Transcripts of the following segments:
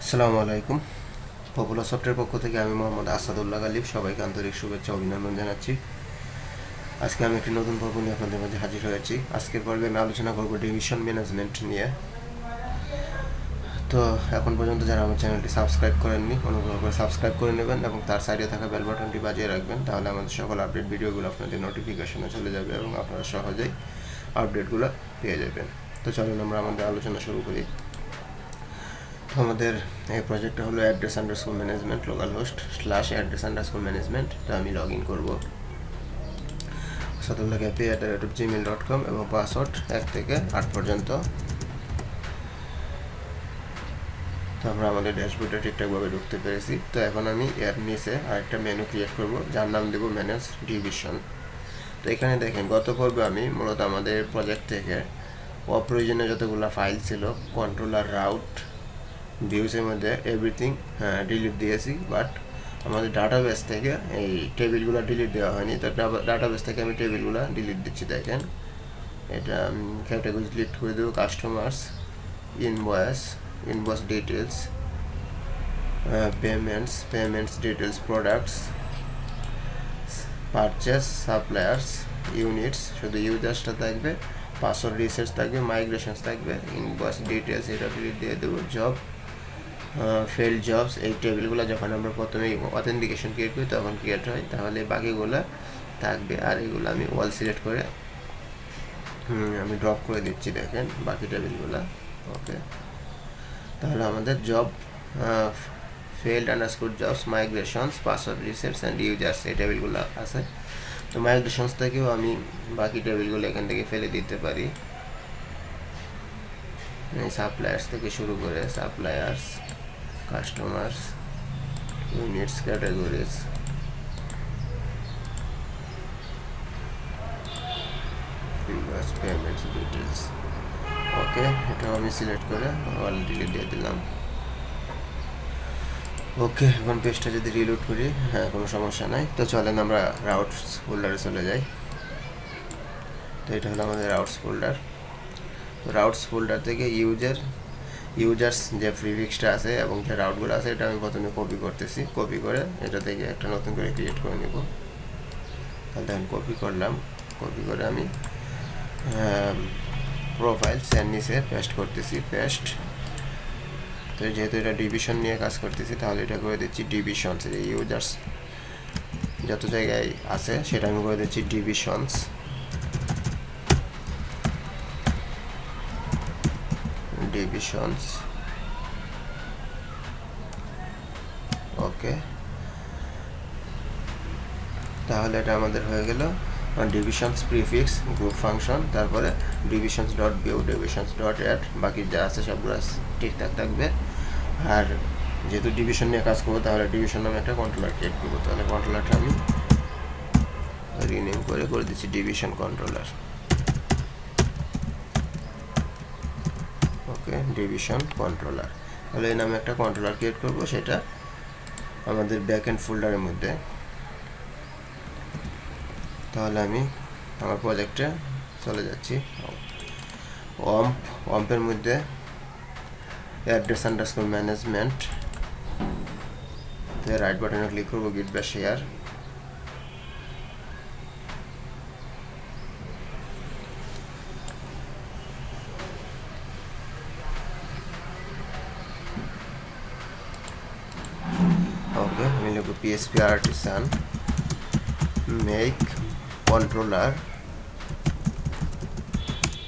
আসসালামু আলাইকুম। Popular software পক্ষ থেকে আমি মোহাম্মদ আসাদুল্লাহ গালিব সবাইকে আন্তরিক শুভেচ্ছা অভিনন্দন জানাচ্ছি। আজকে আমি একটি নতুন পর্ব নিয়ে আপনাদের মাঝে হাজির হয়েছি। আজকের পর্বে আমি আলোচনা করব ডিভিশন ম্যানেজমেন্ট নিয়ে। তো এখন পর্যন্ত যারা আমার চ্যানেলটি সাবস্ক্রাইব করেননি অনুগ্রহ করে সাবস্ক্রাইব করে নেবেন এবং তার সাইডে থাকা বেল বাটনটি বাজিয়ে রাখবেন, তাহলে আমাদের সকল আপডেট ভিডিওগুলো আপনাদের নোটিফিকেশনে চলে যাবে এবং আপনারা সহজেই আপডেটগুলো পেয়ে যাবেন। তো চলুন আমরা আমাদের আলোচনা শুরু করি। আমাদের এই প্রজেক্টটা হলো address underscore management local host /address underscore management. তো আমি লগ ইন করবো sadullahgapi@gmail.com এবং পাসওয়ার্ড 1 থেকে 8 পর্যন্ত। তো আমরা আমাদের ড্যাশবোর্ডে ঠিকঠাকভাবে ঢুকতে পেরেছি। তো এখন আমি এর নিচে আরেকটা মেনু ক্রিয়েট করব, যার নাম দেবো ম্যানেজ ডিভিশন। তো এখানে দেখেন গত পর্বে আমি মূলত আমাদের প্রজেক্ট থেকে অপ্রয়োজনীয় যতগুলো ফাইল ছিল কন্ট্রোলার রাউট ভিউসের মধ্যে এভরিথিং ডিলিট দিয়েছি, বাট আমাদের ডাটাবেস থেকে এই টেবিলগুলো ডিলিট দেওয়া হয়নি। তো ডাটাবেস থেকে আমি টেবিলগুলো ডিলিট দিচ্ছি। দেখেন এটা ক্যাটাগরি ডিলিট করে দেবো, customers, invoice details, payments details, products, purchase, suppliers, units, শুধু ইউজার্সটা থাকবে, পাসওয়ার্ড রিসেটস থাকবে, মাইগ্রেশনস থাকবে, ইনভয়েস ডিটেলস এটা ডিলিট দিয়ে দেবো, জব ফেল্ড জবস এই টেবিলগুলো যখন আমরা প্রথমে অথেন্টিকেশন ক্রিয়েট করি তখন ক্রিয়েট হয়, তাহলে বাকিগুলো থাকবে। আর এগুলো আমি ওয়াল সিলেক্ট করে আমি ড্রপ করে দিচ্ছি। দেখেন বাকি টেবিলগুলো ওকে। তাহলে আমাদের job failed underscore jobs, migrations, password resets and users এই টেবিলগুলো আছে। তো মাইগ্রেশনস থেকেও আমি বাকি টেবিলগুলো এখান থেকে ফেলে দিতে পারি। সাপ্লায়ার্স থেকে শুরু করে suppliers, customers, units, categories, invoice, payments details ওকে। এটা আমি সিলেক্ট করে অল ডিলিট দিয়ে দিলাম ওকে। এখন পেজটা যদি রিলোড করি হ্যাঁ কোনো সমস্যা নাই। তো চলেন আমরা রাউটস ফোল্ডারে চলে যাই। তো এটা হলো আমাদের রাউটস ফোল্ডার। তো রাউটস ফোল্ডার থেকে ইউজার্স যে প্রিফিক্সটা আছে এবং যে রাউটগুলো আছে এটা আমি প্রথমে কপি করতেছি। কপি করে এটা থেকে একটা নতুন করে ক্রিয়েট করে নেব। তাহলে আমি কপি করলাম, কপি করে আমি প্রোফাইলস এর নিচে পেস্ট করতেছি, পেস্ট। তো যেহেতু এটা ডিভিশন নিয়ে কাজ করতেছি তাহলে এটা করে দিচ্ছি ডিভিশনস। এই ইউজার্স যত জায়গায় আছে সেটা আমি করে দিচ্ছি ডিভিশনস। ওকে, তাহলে এটা আমাদের হয়ে গেল ডিভিশনস প্রিফিক্স গ্রুপ ফাংশন, তারপরে divisions dot view, divisions dot add, বাকি যা আছে সবগুলো ঠিকঠাক থাকবে। আর যেহেতু ডিভিশন নিয়ে কাজ করবো তাহলে ডিভিশন নামে একটা কন্ট্রোলার ক্রিয়েট করবো। তাহলে কন্ট্রোলারটা আমি রিনেম করে দিচ্ছি ডিভিশন কন্ট্রোলার ওকে, ডিভিশন কন্ট্রোলার। তাহলে এই নামে একটা কন্ট্রোলার ক্রিয়েট করবো, সেটা আমাদের ব্যাক এন্ড ফোল্ডারের মধ্যে। তাহলে আমি আমার প্রজেক্টে চলে যাচ্ছি। ওম্পের মধ্যে অ্যাড্রেস আন্ডারস্কোর ম্যানেজমেন্ট, রাইট বাটনে ক্লিক করবো, গিট বা শেয়ার। ওকে, আমি লিখবো পিএসপি আর্টিসান মেক কন্ট্রোলার।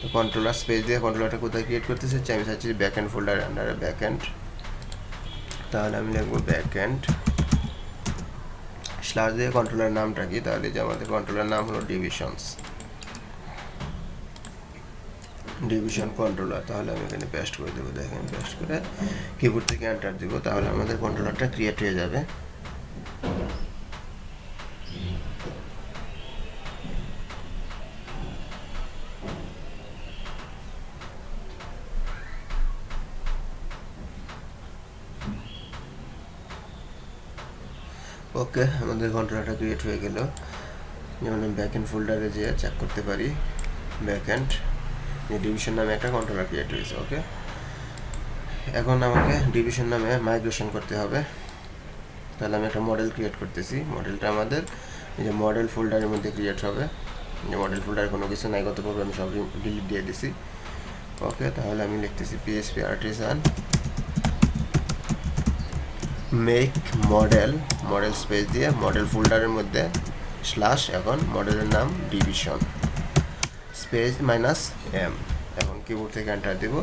তো কন্ট্রোলার স্পেস দিয়ে কন্ট্রোলারটা কোথায় ক্রিয়েট করতে চাচ্ছি, আমি চাচ্ছি ব্যাক এন্ড ফোল্ডার আন্ডারে ব্যাক এন্ড। তাহলে আমি লিখবো ব্যাক এন্ড স্ল্যাশ দিয়ে কন্ট্রোলার নামটা কি, তাহলে যে আমাদের কন্ট্রোলার নাম হলো ডিভিশন কন্ট্রোলার। তাহলে আমি এখানে পেস্ট করে দেবো। দেখেন পেস্ট করে কিবোর্ড থেকে এন্টার দিব, তাহলে আমাদের কন্ট্রোলারটা ক্রিয়েট হয়ে যাবে। ওকে, আমাদের কন্ট্রোলারটা ক্রিয়েট হয়ে গেল। যেমন আমি ব্যাক এন্ড ফোল্ডারে যেয়ে চেক করতে পারি, ব্যাক এন্ড ডিভিশন নামে একটা কন্ট্রোলার ক্রিয়েট হয়েছে ওকে। এখন আমাকে ডিভিশন নামে মাইগ্রেশন করতে হবে। তাহলে আমি একটা মডেল ক্রিয়েট করতেছি। মডেলটা আমাদের এই যে মডেল ফোল্ডারের মধ্যে ক্রিয়েট হবে। যে মডেল ফোল্ডারে কোনো কিছু নাই, গত পর্বে আমি সব ডিলিট দিয়ে দিছি। ওকে, তাহলে আমি লিখতেছি PSP artisan make model, model space দিয়ে মডেল ফোল্ডারের মধ্যে স্ল্যাশ, এখন মডেলের নাম ডিভিশন স্পেস -m। এখন কিবোর্ড থেকে এন্টার দেব।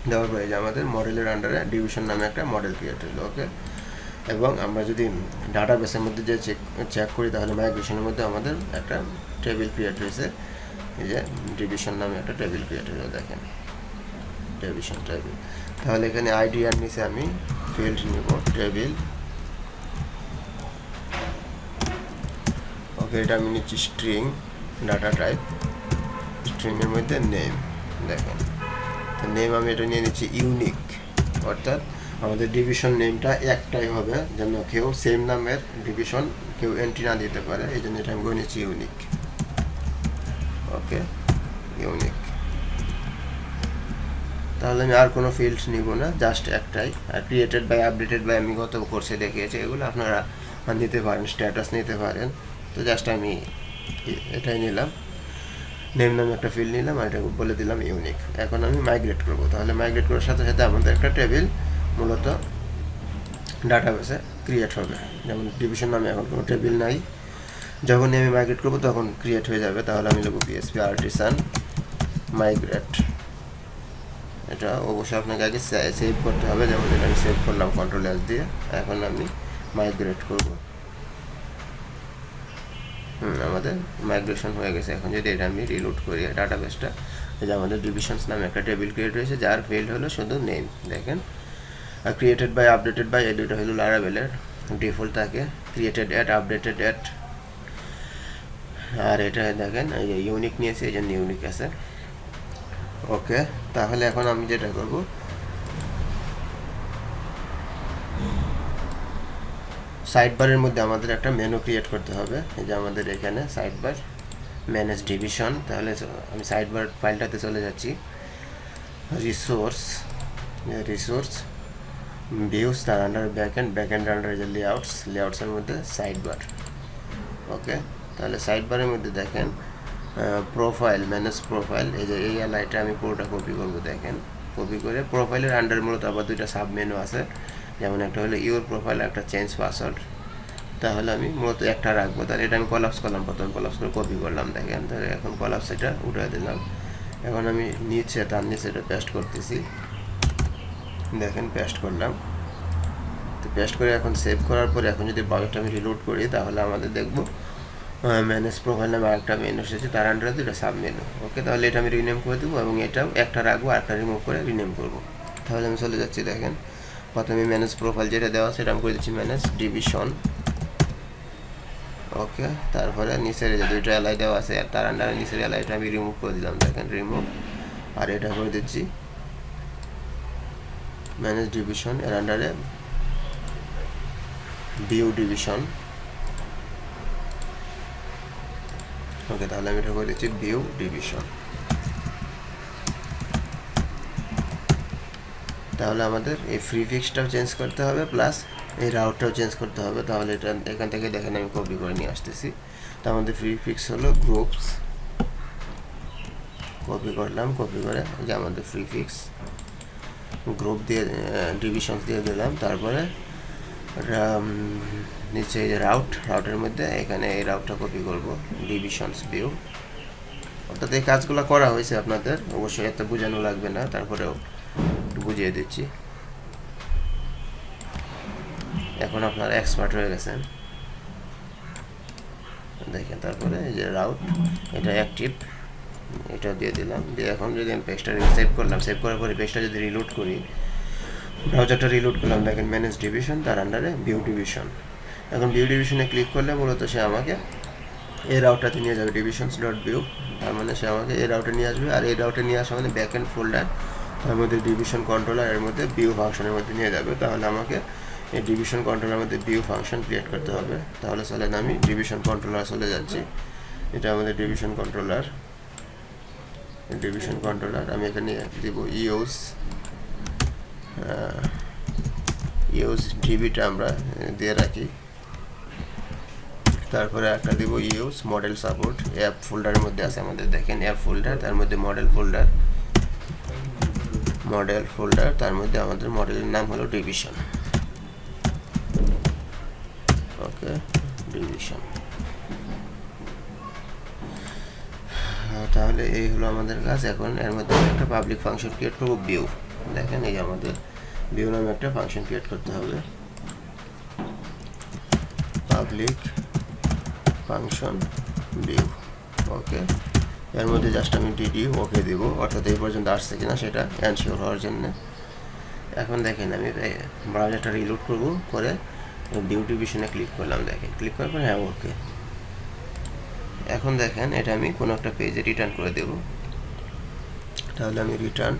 দেওয়ার পরে যে আমাদের মডেলের আন্ডারে ডিভিশন নামে একটা মডেল ক্রিয়েট হলো। ওকে, এবং আমরা যদি ডাটাবেসের মধ্যে যে চেক করি তাহলে মাইগ্রেশনের মধ্যে আমাদের একটা টেবিল ক্রিয়েট হয়েছে। এই যে ডিভিশন নামে একটা টেবিল ক্রিয়েট হলো, দেখেন ডিভিশন টেবিল। তাহলে এখানে আইডি আর নিচে আমি ফিল্ড নিব টেবিল। ওকে, এটা আমি নিচ্ছি স্ট্রিং ডাটা টাইপ, স্ট্রিংয়ের মধ্যে নেম। দেখেন তো নেম আমি এটা নিয়ে নিচ্ছি ইউনিক, অর্থাৎ আমাদের ডিভিশন নেমটা একটাই হবে, যেন কেউ সেম নামের ডিভিশন কেউ এন্ট্রি না দিতে পারে। এই জন্য এটা আমি করে নিচ্ছি ইউনিক। ওকে, ইউনিক। তাহলে আমি আর কোনো ফিল্ড নিব না, জাস্ট একটাই। আর ক্রিয়েটেড বাই আপডেটেড বাই আমি গত কোর্সে দেখিয়েছি, এগুলো আপনারা নিতে পারেন, স্ট্যাটাস নিতে পারেন। তো জাস্ট আমি এটাই নিলাম, নেম নামে একটা ফিল্ড নিলাম, আর এটা বলে দিলাম ইউনিক। এখন আমি মাইগ্রেট করব। তাহলে মাইগ্রেট করার সাথে সাথে আমাদের একটা টেবিল মূলত ডাটাবেসে ক্রিয়েট হবে। যেমন ডিভিশন নামে এখন কোনো টেবিল নাই, যখনই আমি মাইগ্রেট করব তখন ক্রিয়েট হয়ে যাবে। তাহলে আমি লিখব পিএসপি আর্টিসান মাইগ্রেট। এটা অবশ্যই আপনাকে আগে সেভ করতে হবে, যেমন এটা আমি সেভ করলাম Ctrl+S দিয়ে। এখন আমি মাইগ্রেট করব। আমাদের মাইগ্রেশন হয়ে গেছে। এখন যদি এটা আমি রিলোড করি ডাটাবেসটা, এই যে আমাদের ডিভিশনস নামে একটা টেবিল ক্রিয়েট হয়েছে, যার ফিল্ড হলো শুধু নেম। দেখেন, আর ক্রিয়েটেড বাই আপডেটেড বাই এই দুটো হলো লারাভেলের ডিফল্ট থাকে, ক্রিয়েটেড অ্যাট আপডেটেড অ্যাট। আর এটা দেখেন এই যে ইউনিক নিয়েছে, এই জন্য ইউনিক আছে। ওকে, তাহলে এখন আমি যেটা করব, সাইড বারের মধ্যে আমাদের একটা মেনু ক্রিয়েট করতে হবে। এই যে আমাদের এখানে সাইড বার ম্যানেজ ডিভিশন। তাহলে আমি সাইড বার ফাইলটাতে চলে যাচ্ছি, রিসোর্স ভিউস, তার আন্ডার ব্যাকএন্ড আন্ডার যে লেআউটসের মধ্যে সাইড বার। ওকে, তাহলে সাইড বারের মধ্যে দেখেন প্রোফাইল, ম্যানেজ প্রোফাইল। এই যে এই লাইনটা আমি পুরোটা কপি করব। দেখেন, কপি করে প্রোফাইলের আন্ডার মূলত আবার দুইটা সাব মেনু আছে, যেমন একটা হলো ইউর প্রোফাইল, একটা চেঞ্জ পাসওয়ার্ড। তাহলে আমি মূলত একটা রাখবো। তাহলে এটা আমি কলাপস করলাম, প্রথমে কলাপস করে কপি করলাম। দেখেন, তাহলে এখন কলাপস এটা উঠে দিলাম। এখন আমি নিচে তার নিচে এটা পেস্ট করতেছি। দেখেন, পেস্ট করলাম। তো পেস্ট করে এখন সেভ করার পরে এখন যদি ব্রাউজারটা আমি রিলোড করি, তাহলে আমাদের দেখবো ম্যানেজ প্রোফাইল নামে একটা মেনু এসেছে, তার আন্ডারে দুটো সাব মেনু। ওকে, তাহলে এটা আমি রিনেম করে দেবো এবং এটাও একটা রাখবো, আরেকটা রিমুভ করে রিনেম করবো। তাহলে আমি চলে যাচ্ছি। দেখেন, প্রথমে ম্যানেজ প্রোফাইল যেটা দেওয়া সেটা আমি করে দিচ্ছি ম্যানেজ ডিভিশন। ওকে, তারপরে নিচের যে দুইটা এলাই দেওয়া আছে, আর তার আন্ডারে নিচের এলাইটা আমি রিমুভ করে দিলাম। দেখেন, রিমুভ। আর এটা করে দিচ্ছি ম্যানেজ ডিভিশন, এর আন্ডারে ভিউ ডিভিশন। ওকে, তাহলে আমি এটা করে দিচ্ছি ভিউ ডিভিশন। তাহলে আমাদের এই প্রিফিক্সটাও চেঞ্জ করতে হবে, প্লাস এই রাউটটাও চেঞ্জ করতে হবে। তাহলে এটা এখান থেকে দেখেন আমি কপি করে নিয়ে আসতেছি। তো আমাদের প্রিফিক্স হলো গ্রুপস, কপি করলাম, কপি করে যে আমাদের প্রিফিক্স গ্রুপ দিয়ে ডিভিশনস দিয়ে দিলাম। তারপরে নিচে এই যে রাউটের মধ্যে এখানে এই রাউটটা কপি করব, ডিভিশনস ভিউ। অর্থাৎ এই কাজগুলো করা হয়েছে আপনাদের, অবশ্যই এত বোঝানো লাগবে না, তারপরেও বুঝিয়ে দিচ্ছি। এখন আপনারা এক্সপার্ট হয়ে গেছেন। দেখেন, তারপরে এই যে রাউট এটা অ্যাক্টিভ, এটা দিয়ে দিলাম। দিয়ে এখন যদি আমি পেজটা সেভ করলাম, সেভ করার পরে পেজটা যদি রিলোড করি, ব্রাউজারটা রিলোড করলাম, দেখেন ম্যানেজ ডিভিশন, তার আন্ডারে ভিউ ডিভিশন। এখন ভিউ ডিভিশনে ক্লিক করলে মূলত সে আমাকে এই রাউটটাতে নিয়ে যাবে, divisions.view। তার মানে সে আমাকে এই রাউটে নিয়ে আসবে। আর এই রাউটে নিয়ে আসা মানে ব্যাকএন্ড ফোল্ডার, তার মধ্যে ডিভিশন কন্ট্রোলার, এর মধ্যে ভিউ ফাংশনের মধ্যে নিয়ে যাবে। তাহলে আমাকে এই ডিভিশন কন্ট্রোলারের মধ্যে ভিউ ফাংশন ক্রিয়েট করতে হবে। তাহলে চলেন আমি ডিভিশন কন্ট্রোলার চলে যাচ্ছি। এটা আমাদের ডিভিশন কন্ট্রোলার। আমি এখানে দিব ইউজ ইউজ ডিবিটা আমরা দিয়ে রাখি। তারপরে একটা দিব ইউজ মডেল সাপোর্ট। অ্যাপ ফোল্ডারের মধ্যে আছে আমাদের, দেখেন অ্যাপ ফোল্ডার, তার মধ্যে মডেল ফোল্ডার, তার মধ্যে আমাদের মডেলের নাম হলো ডিভিশন। ওকে, ডিভিশন। তাহলে এই হলো আমাদের কাজ। এখন এর মধ্যে একটা পাবলিক ফাংশন ক্রিয়েট করবো, ভিউ। দেখেন এই যে আমাদের ভিউ নামে একটা ফাংশন ক্রিয়েট করতে হবে, পাবলিক ফাংশন ভিউ। ওকে, এর মধ্যে জাস্ট আমি ডিডি ওকে দিব, অর্থাৎ এই পর্যন্ত আসছে কিনা সেটা এনশিওর হওয়ার জন্য। এখন দেখেন আমি ব্রাউজারটা রিলোড করবো, করে ভিউ ডিভিশনে ক্লিক করলাম। দেখেন ক্লিক করার পর হ্যাঁ ওকে। এখন দেখেন এটা আমি কোনো একটা পেজে রিটার্ন করে দেব। তাহলে আমি রিটার্ন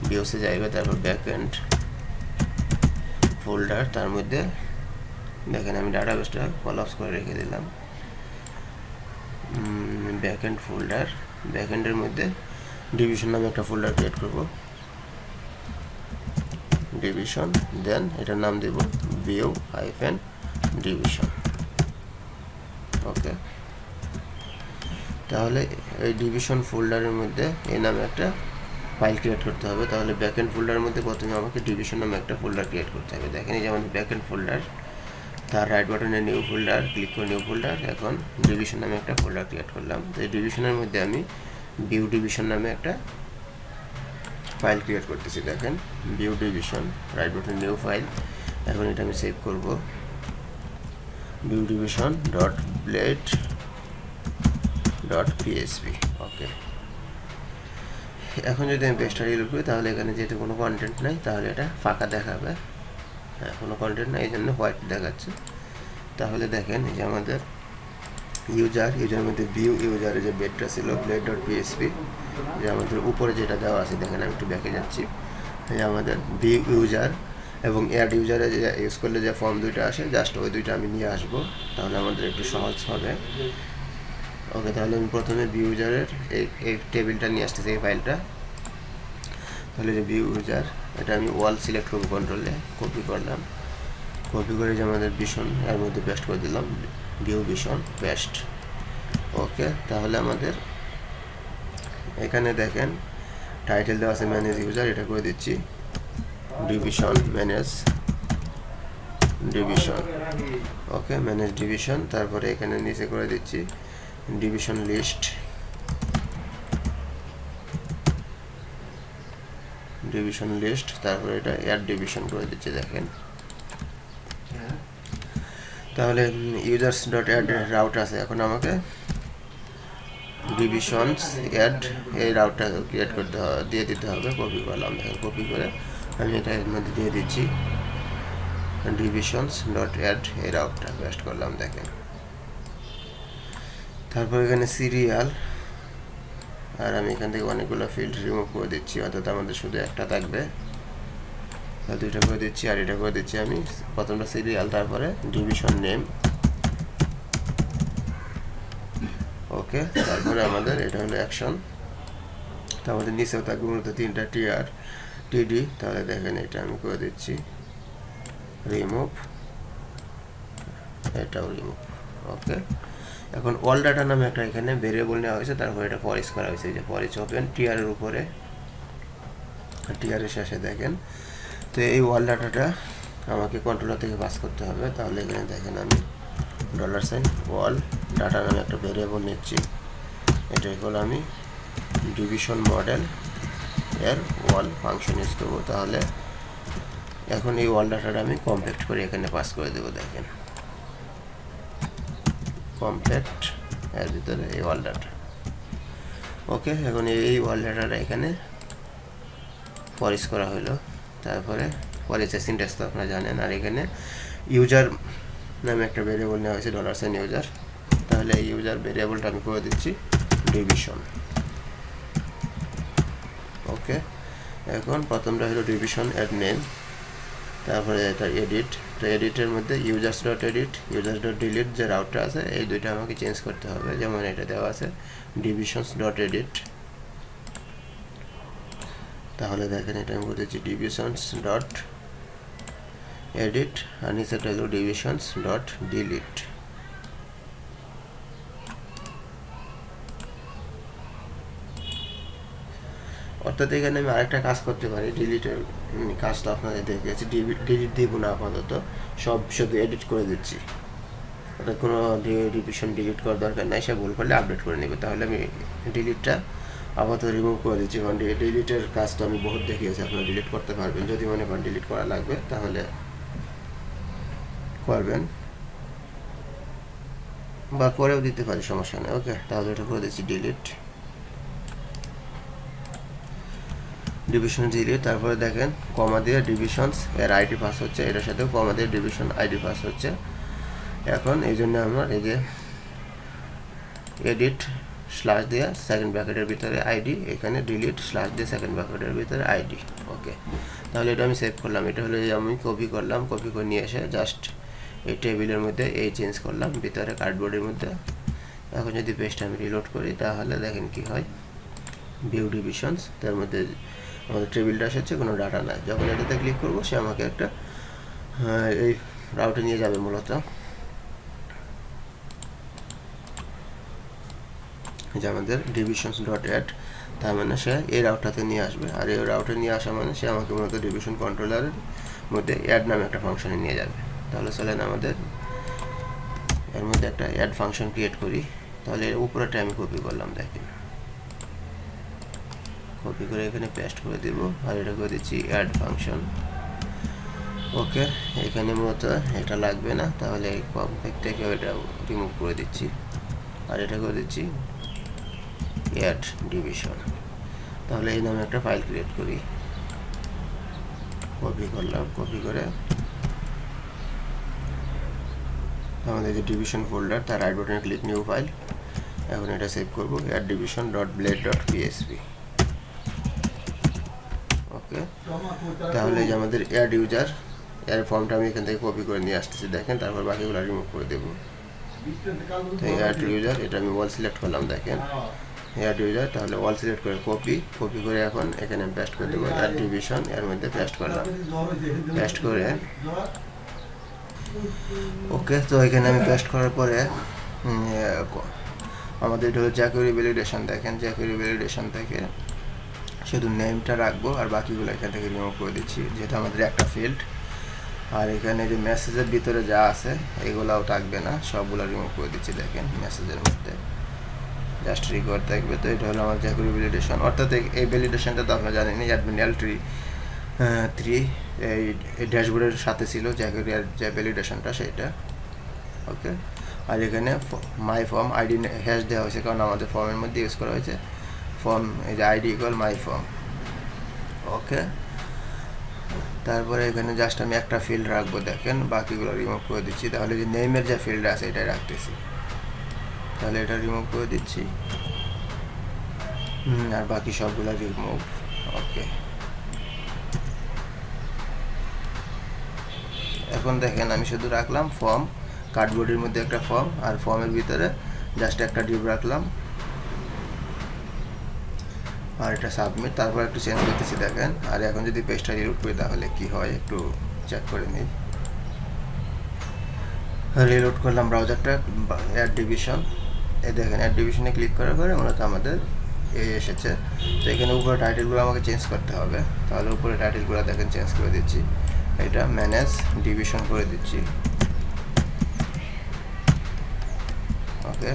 ভিউসে যাইবে, তারপর ব্যাকএন্ড ফোল্ডার, তার মধ্যে দেখেন আমি ডাটাবেসটা কলাপস করে রেখে দিলাম। ব্যাকএন্ড ফোল্ডার, ব্যাকএন্ডের মধ্যে ডিভিশন নামে একটা ফোল্ডার ক্রিয়েট করব, ডিভিশন। দেন এটার নাম দেব ভিউ হাইফেন ডিভিশন। ওকে, তাহলে এই ডিভিশন ফোল্ডারের মধ্যে এই নামে একটা ফাইল ক্রিয়েট করতে হবে। তাহলে ব্যাকএন্ড ফোল্ডারের মধ্যে প্রথমে আমাকে ডিভিশন নামে একটা ফোল্ডার ক্রিয়েট করতে হবে। দেখেন এই যেমন ব্যাকএন্ড ফোল্ডার, তার রাইট বাটনে নিউ ফোল্ডার, ক্লিক করে নিউ ফোল্ডার। এখন ডিভিশন নামে একটা ফোল্ডার ক্রিয়েট করলাম। তো এই ডিভিশনের মধ্যে আমি ভিউ ডিভিশন নামে একটা ফাইল ক্রিয়েট করতেছি। দেখেন ভিউ ডিভিশন, রাইট বাটনে নিউ ফাইল। এখন এটা আমি সেভ করব, view division dot blade dot PHP. Okay, এখন যদি আমি পেজটা রিলোড করি, তাহলে এখানে যেহেতু কোনো কন্টেন্ট নাই, তাহলে এটা ফাঁকা দেখাবে। হ্যাঁ, কোনো কন্টেন্ট নাই, এই জন্য হোয়াইট দেখাচ্ছে। তাহলে দেখেন এই যে আমাদের ইউজারের মধ্যে ভিউ ইউজারের যে বেডটা ছিল ব্লেড ডট পিএসপি, যে আমাদের উপরে যেটা দেওয়া আছে, দেখেন আমি একটু ব্যাকে যাচ্ছি, এই আমাদের ভিউ ইউজার এবং অ্যাড ইউজারে যে ইউজ করলে যে ফর্ম দুইটা আসে, জাস্ট ওই দুইটা আমি নিয়ে আসবো, তাহলে আমাদের একটু সহজ হবে। ওকে, তাহলে আমি প্রথমে ভিউ ইউজারের এই টেবিলটা নিয়ে আসতেছি, এই ফাইলটা। তাহলে যে ভিউ ইউজার, এটা আমি ওয়াল সিলেক্ট করবো, কন্ট্রোলে কপি করলাম, কপি করে যে আমাদের ভিশন এর মধ্যে পেস্ট করে দিলাম, ভিউ ভিশন পেস্ট। ওকে, তাহলে আমাদের এখানে দেখেন টাইটেল দেওয়া আছে ম্যানেজ ইউজার, এটা করে দিচ্ছি ডিভিশন, ম্যানেজ ডিভিশন। ওকে, ম্যানেজ ডিভিশন। তারপরে এখানে নিচে করে দিচ্ছি ডিভিশন লিস্ট, ডিভিশন লিস্ট। তারপরে এটা অ্যাড ডিভিশন করে দিচ্ছি। দেখেন তাহলে ইউজার্স ডট অ্যাড রাউট আছে, এখন আমাকে ডিভিশনস অ্যাড এই রাউটটা ক্রিয়েট করতে হবে, দিয়ে দিতে হবে। কপি করলাম, দেখেন কপি করে আমি এটা এর মধ্যে দিয়ে দিচ্ছি, ডিভিশনস ডট অ্যাড এই রাউটটা পেস্ট করলাম। দেখেন তারপর এখানে সিরিয়াল, আর আমি এখান থেকে অনেকগুলো ফিল্ড রিমুভ করে দিচ্ছি, অর্থাৎ আমাদের শুধু একটা থাকবে। দুইটা করে দিচ্ছি, আর এটা করে দিচ্ছি আমি প্রথমটা সিরিয়াল, তারপরে ডিভিশন নেম। ওকে, তারপরে আমাদের এটা হলো অ্যাকশন। তো আমাদের নিচেও থাকবে মূলত তিনটা টিআর টিডি। তাহলে দেখেন এটা আমি করে দিচ্ছি রিমুভ, এটাও রিমুভ। ওকে, এখন অল ডাটা নামে একটা এখানে ভেরিয়েবল নেওয়া হয়েছে, তারপরে এটা ফরিচ করা হয়েছে, যে ফরিচ ওপেন টিআরের উপরে, টিআরের শেষে দেখেন। তো এই ওয়াল ডাটাটা আমাকে কন্ট্রোলার থেকে পাস করতে হবে। তাহলে এখানে দেখেন আমি $, ওয়াল ডাটা নামে একটা ভেরিয়েবল নিচ্ছি, এটাই হলো আমি ডিভিশন মডেল এর ওয়াল ফাংশন ইউজ করবো। তাহলে এখন এই ওয়াল ডাটাটা আমি কমপ্লেক্ট করে এখানে পাস করে দেবো। দেখেন কমপ্লেক্ট এর ভিতরে এই ওয়াল ডাটা। ওকে, এখন এই ওয়াল ডাটাটা এখানে ফরিচ করা হলো। তারপরে ফরিচের সিনট্যাক্স তো আপনারা জানেন। আর এখানে ইউজার নামে একটা ভেরিয়েবল নেওয়া হয়েছে $, ইউজার। তাহলে এই ইউজার ভেরিয়েবলটা আমি করে দিচ্ছি ডিভিশন। ওকে, এখন প্রথমটা হলো ডিভিশন অ্যাড নেম, তারপরে এটা এডিট। তো এডিটের মধ্যে users dot edit, users dot delete যে রাউটটা আছে, এই দুইটা আমাকে চেঞ্জ করতে হবে। যেমন এটা দেওয়া আছে ডিভিশনস ডট এডিট, তাহলে দেখেন এটা আমি বলতেছি ডিভিশনস ডট এডিট আর নিচেটা হলো ডিভিশনস ডট ডিলিট। অর্থাৎ এখানে আমি আরেকটা কাজ করতে পারি, ডিলিটের কাজটা আপনাদের দেখেছি, ডিলিট দিব না আপাতত, সব শুধু এডিট করে দিচ্ছি। অর্থাৎ কোনো ডিভিশন ডিলিট করার দরকার নাই, সে ভুল করলে আপডেট করে নেবে। তাহলে আমি ডিলিটটা আপাতত রিমুভ করে দিচ্ছি, কারণ ডিলিটের কাজ তো আমি বহুত দেখিয়েছি, আপনারা ডিলিট করতে পারবেন। যদি মনে করেন ডিলিট করা লাগবে তাহলে করবেন, বা করেও দিতে পারি, সমস্যা নেই। ওকে, তাহলে এটা করে দিচ্ছি ডিলিট, ডিভিশন ডিলিট। তারপরে দেখেন কমা দিয়ে ডিভিশনস এর আইডি পাস হচ্ছে, এটার সাথেও কমা দিয়ে ডিভিশন আইডি পাস হচ্ছে। এখন এই জন্য আমার এই যে এডিট স্ল্যাশ দিয়ে সেকেন্ড ব্র্যাকেটের ভিতরে আইডি, এখানে ডিলিট স্ল্যাশ দিয়ে সেকেন্ড ব্র্যাকেটের ভিতরে আইডি। ওকে, তাহলে এটা আমি সেভ করলাম। এটা হলো আমি কপি করলাম, কপি করে নিয়ে এসে জাস্ট এই টেবিলের মধ্যে এই চেঞ্জ করলাম ভিতরে কার্ডবোর্ডের মধ্যে। এখন যদি পেজটা আমি রিলোড করি তাহলে দেখেন কি হয়, ভিউ ডিভিশনস, তার মধ্যে আমাদের টেবিলটা এসেছে, কোনো ডাটা নাই। যখন এটাতে ক্লিক করবো সে আমাকে একটা এই রাউটে নিয়ে যাবে মূলত, যে আমাদের ডিভিশনস ডট অ্যাড, তার মানে সে এই রাউটটাতে নিয়ে আসবে। আর এই রাউটে নিয়ে আসা মানে সে আমাকে মূলত ডিভিশন কন্ট্রোলারের মধ্যে অ্যাড নামে একটা ফাংশনে নিয়ে যাবে। তাহলে চলেন আমাদের এর মধ্যে একটা অ্যাড ফাংশন ক্রিয়েট করি। তাহলে এর উপরেটা আমি কপি করলাম, দেখেন কপি করে এখানে পেস্ট করে দেব, আর এটা করে দিচ্ছি অ্যাড ফাংশন। ওকে, এখানে মূলত এটা লাগবে না, তাহলে এই কমপ্লেক্ট থেকে এটা রিমুভ করে দিচ্ছি, আর এটা করে দিচ্ছি অ্যাড ডিভিশন। তাহলে এই নামে একটা ফাইল ক্রিয়েট করি, কপি করলাম, কপি করে আমাদের যে ডিভিশন ফোল্ডার তার রাইট বাটনে ক্লিক নিউ ফাইল। এখন এটা সেভ করব, add division dot blade dot PHP. Okay, তাহলে যে আমাদের অ্যাড ইউজার এর ফর্মটা আমি এখান থেকে কপি করে নিয়ে আসতেছি, দেখেন। তারপর বাকিগুলো রিমুভ করে দেবো। তো অ্যাড ইউজার, এটা আমি ওয়াল সিলেক্ট করলাম, দেখেন অ্যাড ইউজার, তাহলে ওয়াল সিলেক্ট করে কপি করে এখন এখানে পেস্ট করে দেবো, অ্যাড ডিভিশন এর মধ্যে পেস্ট করলাম, পেস্ট করে ওকে। তো এখানে আমি পেস্ট করার পরে আমাদের এটা হলো জ্যাকুয়ারি ভ্যালিডেশন, দেখেন জ্যাকুয়ারি ভ্যালিডেশন থেকে শুধু নেমটা রাখবো, আর বাকিগুলো এখান থেকে রিমুভ করে দিচ্ছি, যেটা আমাদের একটা ফিল্ড। আর এখানে যে মেসেজের ভিতরে যা আছে এগুলাও থাকবে না, সবগুলো রিমুভ করে দিচ্ছি, দেখেন মেসেজের মধ্যে জাস্ট রিকোয়ার থাকবে। তো এটা হলো আমার জ্যাকুয়ারি ভ্যালিডেশন। অর্থাৎ এই ভ্যালিডেশনটা তো আপনারা জানেনই, অ্যাডমিন L3 এই ড্যাশবোর্ডের সাথে ছিল জ্যাকুয়ারির যে ভ্যালিডেশনটা সেটা। ওকে, আর এখানে মাই ফর্ম আইডি হ্যাশ দেওয়া হয়েছে, কারণ আমাদের ফর্মের মধ্যে ইউজ করা হয়েছে ফর্ম, এই যে আইডি ইকুয়াল মাই ফর্ম। ওকে, তারপরে এখানে জাস্ট আমি একটা ফিল্ড রাখবো, দেখেন বাকিগুলো রিমুভ করে দিচ্ছি। তাহলে যে নেমের যে ফিল্ড আছে এটাই রাখতেছি, তাহলে এটা রিমুভ করে দিচ্ছি, আর বাকি সবগুলো রিমুভ। ওকে, এখন দেখেন আমি শুধু রাখলাম ফর্ম, কার্ডবোর্ডের মধ্যে একটা ফর্ম, আর ফর্মের ভিতরে জাস্ট একটা ডিভ রাখলাম, আর এটা সাবমিট। তারপর একটু চেঞ্জ করতেছি, দেখেন। আর এখন যদি পেজটা রিলোড করি তাহলে কি হয় একটু চেক করে নিই। রিলোড করলাম ব্রাউজারটা, অ্যাড ডিভিশন, এই দেখেন অ্যাড ডিভিশনে ক্লিক করার পরে মূলত আমাদের এই এসেছে। তো এখানে উপরে টাইটেলগুলো আমাকে চেঞ্জ করতে হবে, তাহলে উপরে টাইটেলগুলো দেখেন চেঞ্জ করে দিচ্ছি, এটা ম্যানেজ ডিভিশন করে দিচ্ছি। ওকে,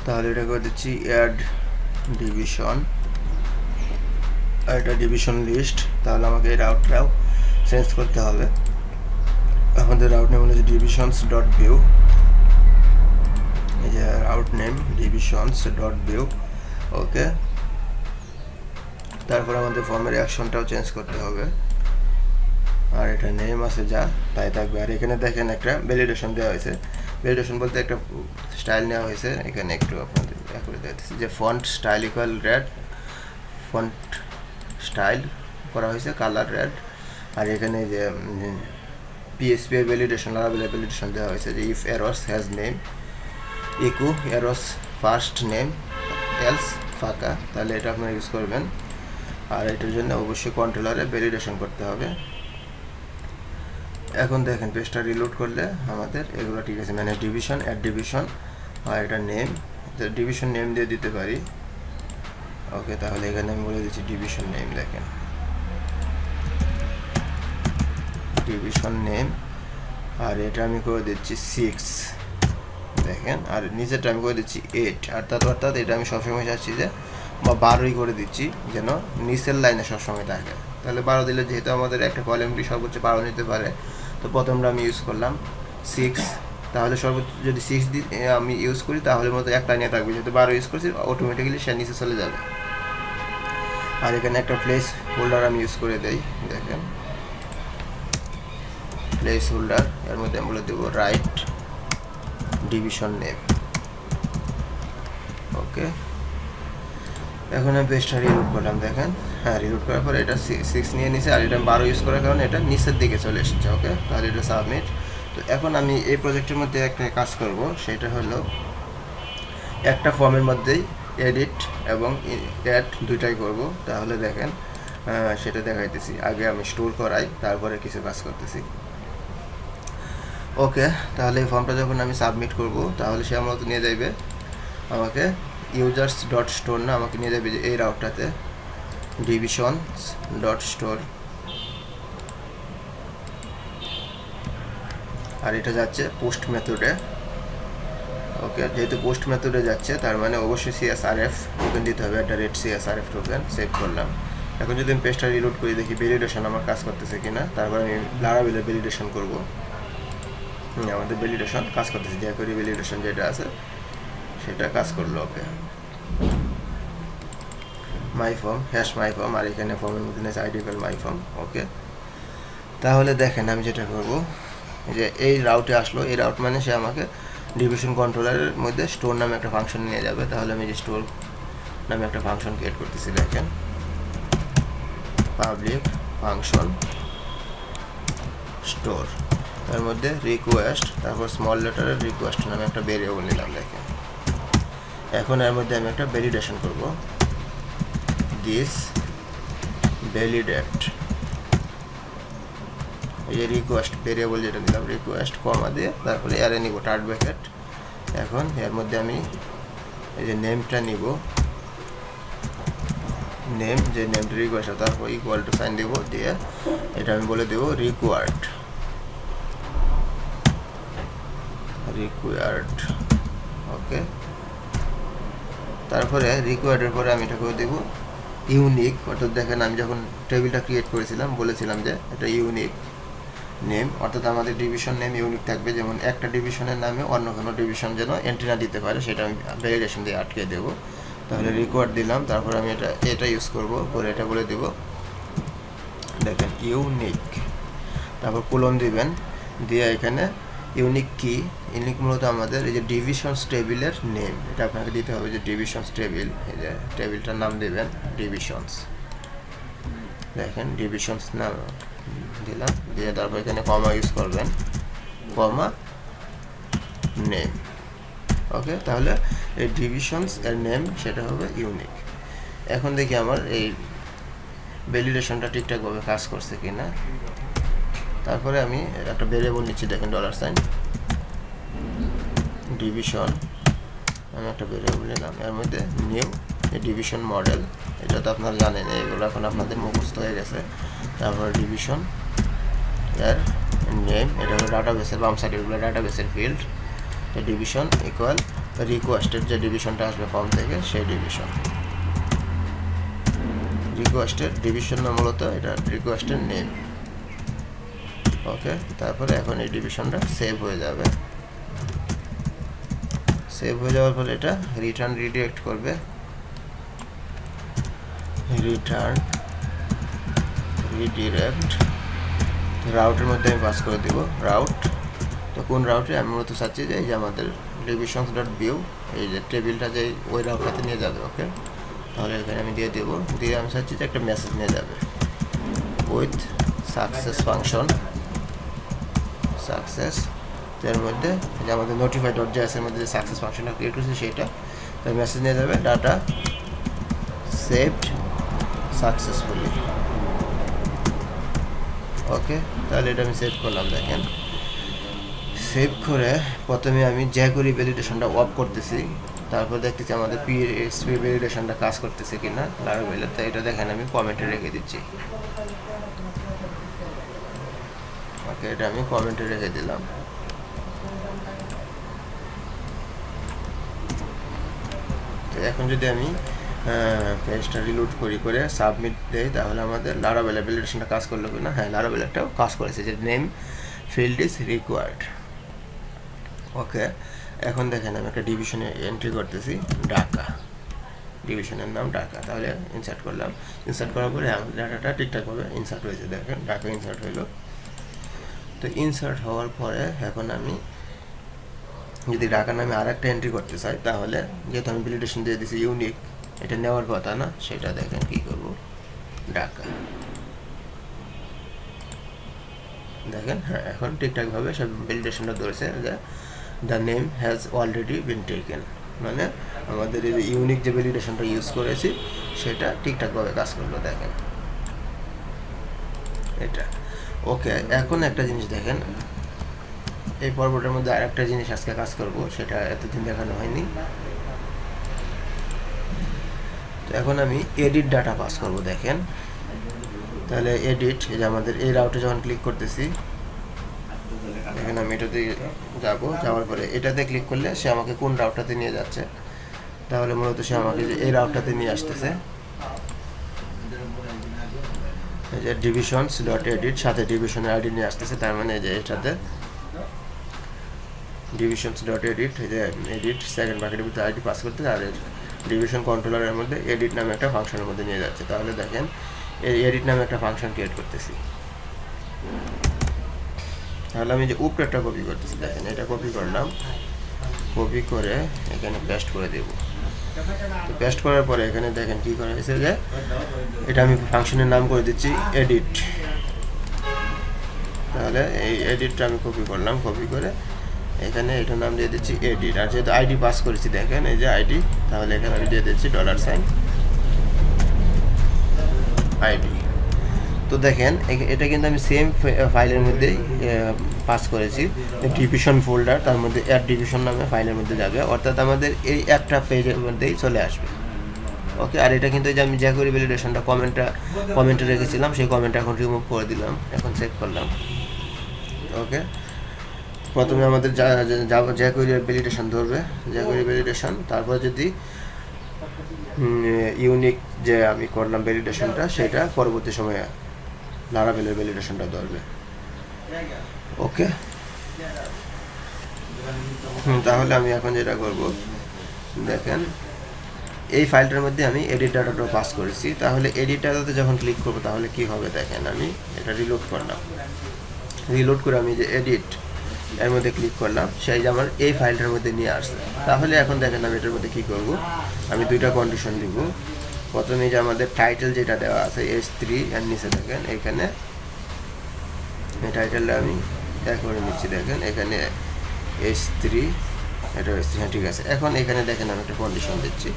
তাহলে এটা করে দিচ্ছি অ্যাড ডিভিশন, আর এটা ডিভিশন লিস্ট। তাহলে আমাকে এই রাউটটাও চেঞ্জ করতে হবে। আমাদের রাউট নেম হলো ডিভিশনস ডট ভিউ, এই যে route name divisions dot view. Okay, তারপর আমাদের ফর্মের অ্যাকশনটাও চেঞ্জ করতে হবে, আর এটা নেম আছে যা তাই থাকবে। আর এখানে দেখেন একটা ভ্যালিডেশন দেওয়া হয়েছে, ভ্যালিডেশন বলতে একটা স্টাইল নেওয়া হয়েছে। এখানে একটু আপনাদের করে দিতেছি যে font style equal red, font style করা হয়েছে কালার রেড। আর এখানে যে পিএসপি এর ভ্যালিডেশন, লারাবেল ভ্যালিডেশন দেওয়া হয়েছে যে if errors has name equal errors first name else ফাঁকা, তাহলে এটা আপনারা ইউজ করবেন। আর এটার জন্য অবশ্যই কন্ট্রোলারে ভ্যালিডেশন করতে হবে। এখন দেখেন পেজটা রিলোড করলে আমাদের এগুলো ঠিক আছে, মানে ডিভিশন, অ্যাড ডিভিশন, আর এটা নেম, ডিভিশন নেম দিয়ে দিতে পারি। ওকে, তাহলে এখানে আমি বলে দিচ্ছি ডিভিশন নেম। দেখেন ডিভিশন নেম, আর এটা আমি করে দিচ্ছি 6, দেখেন, আর নিচেরটা আমি করে দিচ্ছি 8। অর্থাৎ এটা আমি সবসময় চাচ্ছি যে বা 12ই করে দিচ্ছি, যেন নিচের লাইনে সবসময় থাকে। তাহলে 12 দিলে যেহেতু আমাদের একটা কলামটি সর্বোচ্চ 12 নিতে পারে, তো প্রথমটা আমি ইউজ করলাম 6। তাহলে সর্বোচ্চ যদি 6 আমি ইউজ করি তাহলে মতো এক লাইনে থাকবে, যেহেতু 12 ইউজ করছি অটোমেটিক্যালি সে নিচে চলে যাবে। আর এখানে একটা প্লেস হোল্ডার আমি ইউজ করে দেই। দেখেন প্লেস হোল্ডার, এর মধ্যে আমি বলে দেবো রাইট ডিভিশন নেম। ওকে, এখন আমি পেজটা রিলোড করলাম। দেখেন, হ্যাঁ, রিলোড করার পর এটা 6 নিয়ে নিছে, আর এটা 12 ইউজ করার কারণে এটা নিচের দিকে চলে এসেছে। ওকে, তাহলে এটা সাবমিট। তো এখন আমি এই প্রজেক্টের মধ্যে একটা কাজ করব, সেটা হলো একটা ফর্মের মধ্যেই এডিট এবং অ্যাড দুইটাই করব। তাহলে দেখেন সেটা দেখাইতেছি। আগে আমি স্টোর করাই, তারপরে কিছু কাজ করতেছি। ওকে, তাহলে এই ফর্মটা যখন আমি সাবমিট করব, তাহলে সে আমার নিয়ে যাবে আমাকে ইউজার্স ডট স্টোর, না আমাকে নিয়ে যাবে যে এই রাউটটাতে ডিভিশনস ডট স্টোর, আর এটা যাচ্ছে পোস্ট মেথডে। ওকে, যেহেতু পোস্ট মেথডে যাচ্ছে তার মানে অবশ্যই CSRF টোকেন দিতে হবে, @CSRF টোকেন। সেভ করলাম। এখন যদি আমি পেজটা রিলোড করি, দেখি ভ্যালিডেশন আমার কাজ করতেছে কিনা। তারপর আমি লারাভেলের ভ্যালিডেশন করব। আমাদের ভ্যালিডেশন কাজ করতেছে, যে করি ভ্যালিডেশন যেটা আছে সেটা কাজ করলো। ওকে, মাই ফর্ম, হ্যাশ মাই ফর্ম, আর এখানে ফর্মের মধ্যে আছে আইডিক্যাল মাই ফর্ম। ওকে, তাহলে দেখেন আমি যেটা করব, যে এই রাউটে আসলো, এই রাউট মানে সে আমাকে ডিভিশন কন্ট্রোলারের মধ্যে স্টোর নামে একটা ফাংশন নিয়ে যাবে। তাহলে আমি যে স্টোর নামে একটা ফাংশন ক্রিয়েট করতেছি। দেখেন পাবলিক ফাংশন স্টোর, তার মধ্যে রিকোয়েস্ট, তারপর স্মল লেটারের রিকোয়েস্ট নামে একটা ভেরিয়েবল নিলাম। দেখেন এখন এর মধ্যে আমি একটা ভ্যালিডেশন করব, দিস ভ্যালিডেট, এই যে রিকোয়েস্ট ভেরিয়েবল যেটা নিলাম, রিকোয়েস্ট কমা দিয়ে তারপরে অ্যারে নিব টার্ট ব্র্যাকেট। এখন এর মধ্যে আমি এই যে নেমটা নিব, নেম, যে নেমটা রিকোয়েস্ট, তারপর ইকুয়াল টু সাইন দিব, দিয়ে এটা আমি বলে দেব রিকোয়ার্ড। ওকে, তারপরে রিকোয়ার্ডের পরে আমি এটা করে দেব ইউনিক। অর্থাৎ দেখেন আমি যখন টেবিলটা ক্রিয়েট করেছিলাম বলেছিলাম যে এটা ইউনিক নেম, অর্থাৎ আমাদের ডিভিশন নেম ইউনিক থাকবে। যেমন একটা ডিভিশনের নামে অন্য কোনো ডিভিশন যেন এন্ট্রি না দিতে পারে, সেটা আমি ভ্যালিডেশন দিয়ে আটকে দেবো। তাহলে রিকোয়ার্ড দিলাম, তারপর আমি এটা ইউজ করব, করে এটা বলে দেব দেখেন ইউনিক, তারপর কোলন দিবেন, দিয়ে এখানে ইউনিক কি, ইউনিক মূলত আমাদের এই যে ডিভিশনস টেবিলের নেম, এটা আপনাকে দিতে হবে যে ডিভিশনস টেবিল, এই যে টেবিলটার নাম দেবেন ডিভিশনস। দেখেন ডিভিশনস নাম দিলাম, দিয়ে তারপর এখানে কমা ইউজ করবেন, কমা নেম। ওকে, তাহলে এই ডিভিশনস এর নেম সেটা হবে ইউনিক। এখন দেখি আমার এই ভ্যালিডেশনটা ঠিকঠাকভাবে কাজ করছে কিনা। তারপরে আমি একটা ভেরিয়েবল নিচ্ছি, দেখেন $, ডিভিশন, আমি একটা ভেরিয়েবল নিলাম, এর মধ্যে নিউ ডিভিশন মডেল, এটা তো আপনারা জানেন, এগুলো এখন আপনাদের মুখস্থ হয়ে গেছে। তারপর ডিভিশন এর নেম, এটা হলো ডাটাবেসের বাম সাইডে, এগুলো ডাটাবেসের ফিল্ড। ডিভিশন ইকুয়াল রিকোয়েস্টের যে ডিভিশনটা আসবে ফর্ম থেকে, সেই ডিভিশন, রিকোয়েস্টের ডিভিশন না, মূলত এটা রিকোয়েস্টের নেম। ওকে, তারপরে এখন এই ডিভিশনটা সেভ হয়ে যাবে। সেভ হয়ে যাওয়ার পর এটা রিটার্ন রিডিরেক্ট করবে, রিটার্ন রিডিরেক্ট রাউটের মধ্যে আমি পাস করে দিব রাউট। তো কোন রাউটে আমি মূলত চাচ্ছি যে এই যে আমাদের ডিভিশনস ডট ভিউ, এই যে টেবিলটা যে ওই রাউটটাতে নিয়ে যাবে। ওকে, তাহলে এখানে আমি দিয়ে দেবো, দিয়ে আমি চাচ্ছি যে একটা মেসেজ নিয়ে যাবে উইথ সাকসেস ফাংশন, সাকসেস, এর মধ্যে যে আমাদের নোটিফাই ডট জেএস এর মধ্যে যে সাকসেস ফাংশনটা ক্রিয়েট করেছে সেটা, তাই মেসেজ নিয়ে যাবে ডাটা সেভড সাকসেসফুলি। ওকে, তাহলে এটা আমি সেভ করলাম। দেখেন সেভ করে প্রথমে আমি jQuery ভ্যালিডেশনটা অফ করতেছি, তারপর দেখতেছি আমাদের PHP ভ্যালিডেশনটা কাজ করতেছে কিনা লারাভেলে। তো এটা দেখেন আমি কমেন্টে রেখে দিচ্ছি। ওকে, এটা আমি কমেন্টে রেখে দিলাম। তো এখন যদি আমি পেজটা রিলোড করে সাবমিট দেই, তাহলে আমাদের লারাভেল ভ্যালিডেশনটা কাজ করলো কিনা। হ্যাঁ, লারাভেলটাও কাজ করেছে, যে নেম ফিল্ড ইজ রিকোয়ার্ড। ওকে, এখন দেখেন আমি একটা ডিভিশনে এন্ট্রি করতেছি, ঢাকা, ডিভিশনের নাম ঢাকা। তাহলে ইনসার্ট করলাম, ইনসার্ট করার পরে আমাদের ডাটাটা ঠিকঠাকভাবে ইনসার্ট হয়েছে। দেখেন ঢাকা ইনসার্ট হইলো। তো ইনসার্ট হওয়ার পরে এখন আমি যদি ঢাকা নামে আর একটা এন্ট্রি করতে চাই, তাহলে যেহেতু আমি ভ্যালিডেশন দিয়ে দিয়েছি ইউনিক, এটা নেওয়ার কথা না, সেটা দেখেন কী করবো, ঢাকা। দেখেন হ্যাঁ, এখন ঠিকঠাকভাবে সব ভ্যালিডেশনটা ধরেছে যে the name has already been taken, মানে আমাদের এই ইউনিক যে ভ্যালিডেশনটা ইউজ করেছি সেটা ঠিকঠাকভাবে কাজ করলো। দেখেন এটা ওকে। এখন একটা জিনিস দেখেন, এই পর্বটার মধ্যে আর একটা জিনিস আজকে কাজ করব, সেটা এতদিন দেখানো হয়নি। তো এখন আমি এডিট ডাটা পাস করব। দেখেন তাহলে এডিট, এই যে আমাদের এই রাউটে যখন ক্লিক করতেছি, দেখেন আমি এটাতে যাওয়ার পরে এটাতে ক্লিক করলে সে আমাকে কোন রাউটটাতে নিয়ে যাচ্ছে, তাহলে মূলত সে আমাকে যে এই রাউটটাতে নিয়ে আসতেছে, এই যে ডিভিশনস ডট এডিট, সাথে ডিভিশনের আইডি নিয়ে আসতেছে। তার মানে যে এটাতে ডিভিশনস ডট এডিট, এই যে এডিট সেকেন্ড ব্র্যাকেটের ভিতরে আইডি পাস করতে, আর ডিভিশন কন্ট্রোলারের মধ্যে এডিট নামে একটা ফাংশনের মধ্যে নিয়ে যাচ্ছে। তাহলে দেখেন এই এডিট নামে একটা ফাংশন ক্রিয়েট করতেছি। তাহলে আমি যে উপরেরটা কপি করতেছি, দেখেন এটা কপি করলাম, কপি করে এখানে পেস্ট করে দেব। তো পেস্ট করার পরে এখানে দেখেন কী করা হয়েছে, যে এটা আমি ফাংশনের নাম করে দিচ্ছি এডিট। তাহলে এই এডিটটা আমি কপি করলাম, কপি করে এখানে এটার নাম দিয়ে দিচ্ছি এডিট। আর যেহেতু আইডি পাস করেছি, দেখেন এই যে আইডি, তাহলে এখানে আমি দিয়ে দিচ্ছি $, আইডি। তো দেখেন এটা কিন্তু আমি সেম ফাইলের মধ্যেই পাস করেছি, ডিভিশন ফোল্ডার, তার মধ্যে অ্যাড ডিভিশন নামে ফাইলের মধ্যে যাবে, অর্থাৎ আমাদের এই একটা পেজের মধ্যেই চলে আসবে। ওকে, আর এটা কিন্তু যে আমি jQuery ভ্যালিডেশনটা কমেন্টে রেখেছিলাম, সেই কমেন্ট এখন রিমুভ করে দিলাম, এখন চেক করলাম। ওকে, প্রথমে আমাদের jQuery ভ্যালিডেশন ধরবে, jQuery ভ্যালিডেশন, তারপর যদি ইউনিক যে আমি করলাম ভ্যালিডেশনটা, সেটা পরবর্তী সময়ে লারাভেলের ভ্যালিডেশনটা ধরবে। ওকে, তাহলে আমি এখন যেটা করব, দেখেন এই ফাইলটার মধ্যে আমি এডিট ডাটাটা পাস করেছি। তাহলে এডিট ডাটাতে যখন ক্লিক করব, তাহলে কি হবে, দেখেন আমি এটা রিলোড করলাম, রিলোড করে আমি যে এডিট এর মধ্যে ক্লিক করলাম, সেই যে আমার এই ফাইলটার মধ্যে নিয়ে আসছে। তাহলে এখন দেখেন আমি এটার মধ্যে কী করব, আমি দুইটা কন্ডিশন দিব। প্রথমে যে আমাদের টাইটেল যেটা দেওয়া আছে S3, এর নিচে দেখেন এখানে এই টাইটেলটা আমি এক করে নিচ্ছি। দেখেন এখানে S3, এটা S3, হ্যাঁ ঠিক আছে। এখন এখানে দেখেন আমি একটা কন্ডিশন দিচ্ছি।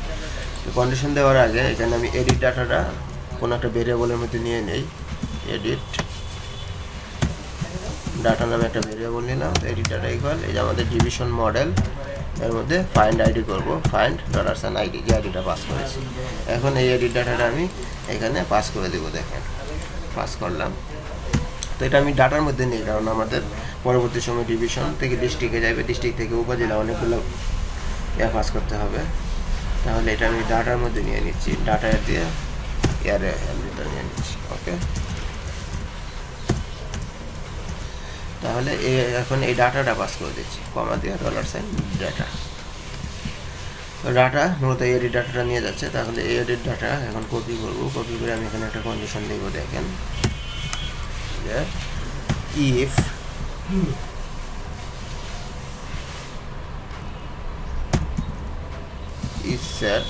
তো কন্ডিশন দেওয়ার আগে এখানে আমি এডিট ডাটাটা কোনো একটা ভেরিয়েবলের মধ্যে নিয়ে নেই, এডিট ডাটা নামে একটা ভেরিয়েবল নিলাম। এডিট ডাটা ইকুয়াল, এই যে আমাদের ডিভিশন মডেল, এর মধ্যে ফাইন্ড আইডি করব, ফাইন্ড $, যে আইডিটা পাস করেছি। এখন এই এডিট ডাটাটা আমি এখানে পাস করে দেবো। দেখেন পাস করলাম। তো এটা আমি ডাটার মধ্যে নিই, কারণ আমাদের পরবর্তী সময় ডিভিশন থেকে ডিস্ট্রিক্টে যাবে, ডিস্ট্রিক্ট থেকে উপজেলা, অনেকগুলো পাস করতে হবে। তাহলে এটা আমি ডাটার মধ্যে নিয়ে নিচ্ছি, ডাটা দিয়ে এর ভিতরে নিয়ে নিচ্ছি। ওকে, তাহলে এখন এই ডাটাটা পাস করে দিচ্ছি, কমা দিয়ে $, ডাটা। তো ডাটা মূলত এডিট ডাটাটা নিয়ে যাচ্ছে। তাহলে এই এডিট ডাটা এখন কপি করব, কপি করে আমি এখানে একটা কন্ডিশন দেব। দেখেন যে if is set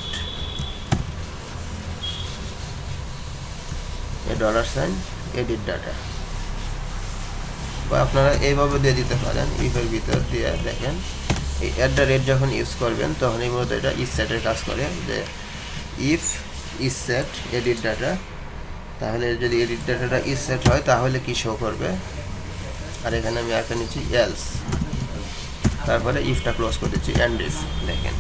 a $, edit data, বা আপনারা এইভাবে দিয়ে দিতে পারেন, ইফের ভিতর দিয়ে। দেখেন এই @, যখন ইউজ করবেন তখন এই মূলত এটা ইজ সেটের কাজ করে, যে if is set edit data, তাহলে যদি এডিট ডাটাটা ইজ সেট হয় তাহলে কি শো করবে, আর এখানে আমি একটা নিচ্ছি এলস, তারপরে ইফটা ক্লোজ করে দিচ্ছি অ্যান্ড ইফ। দেখেন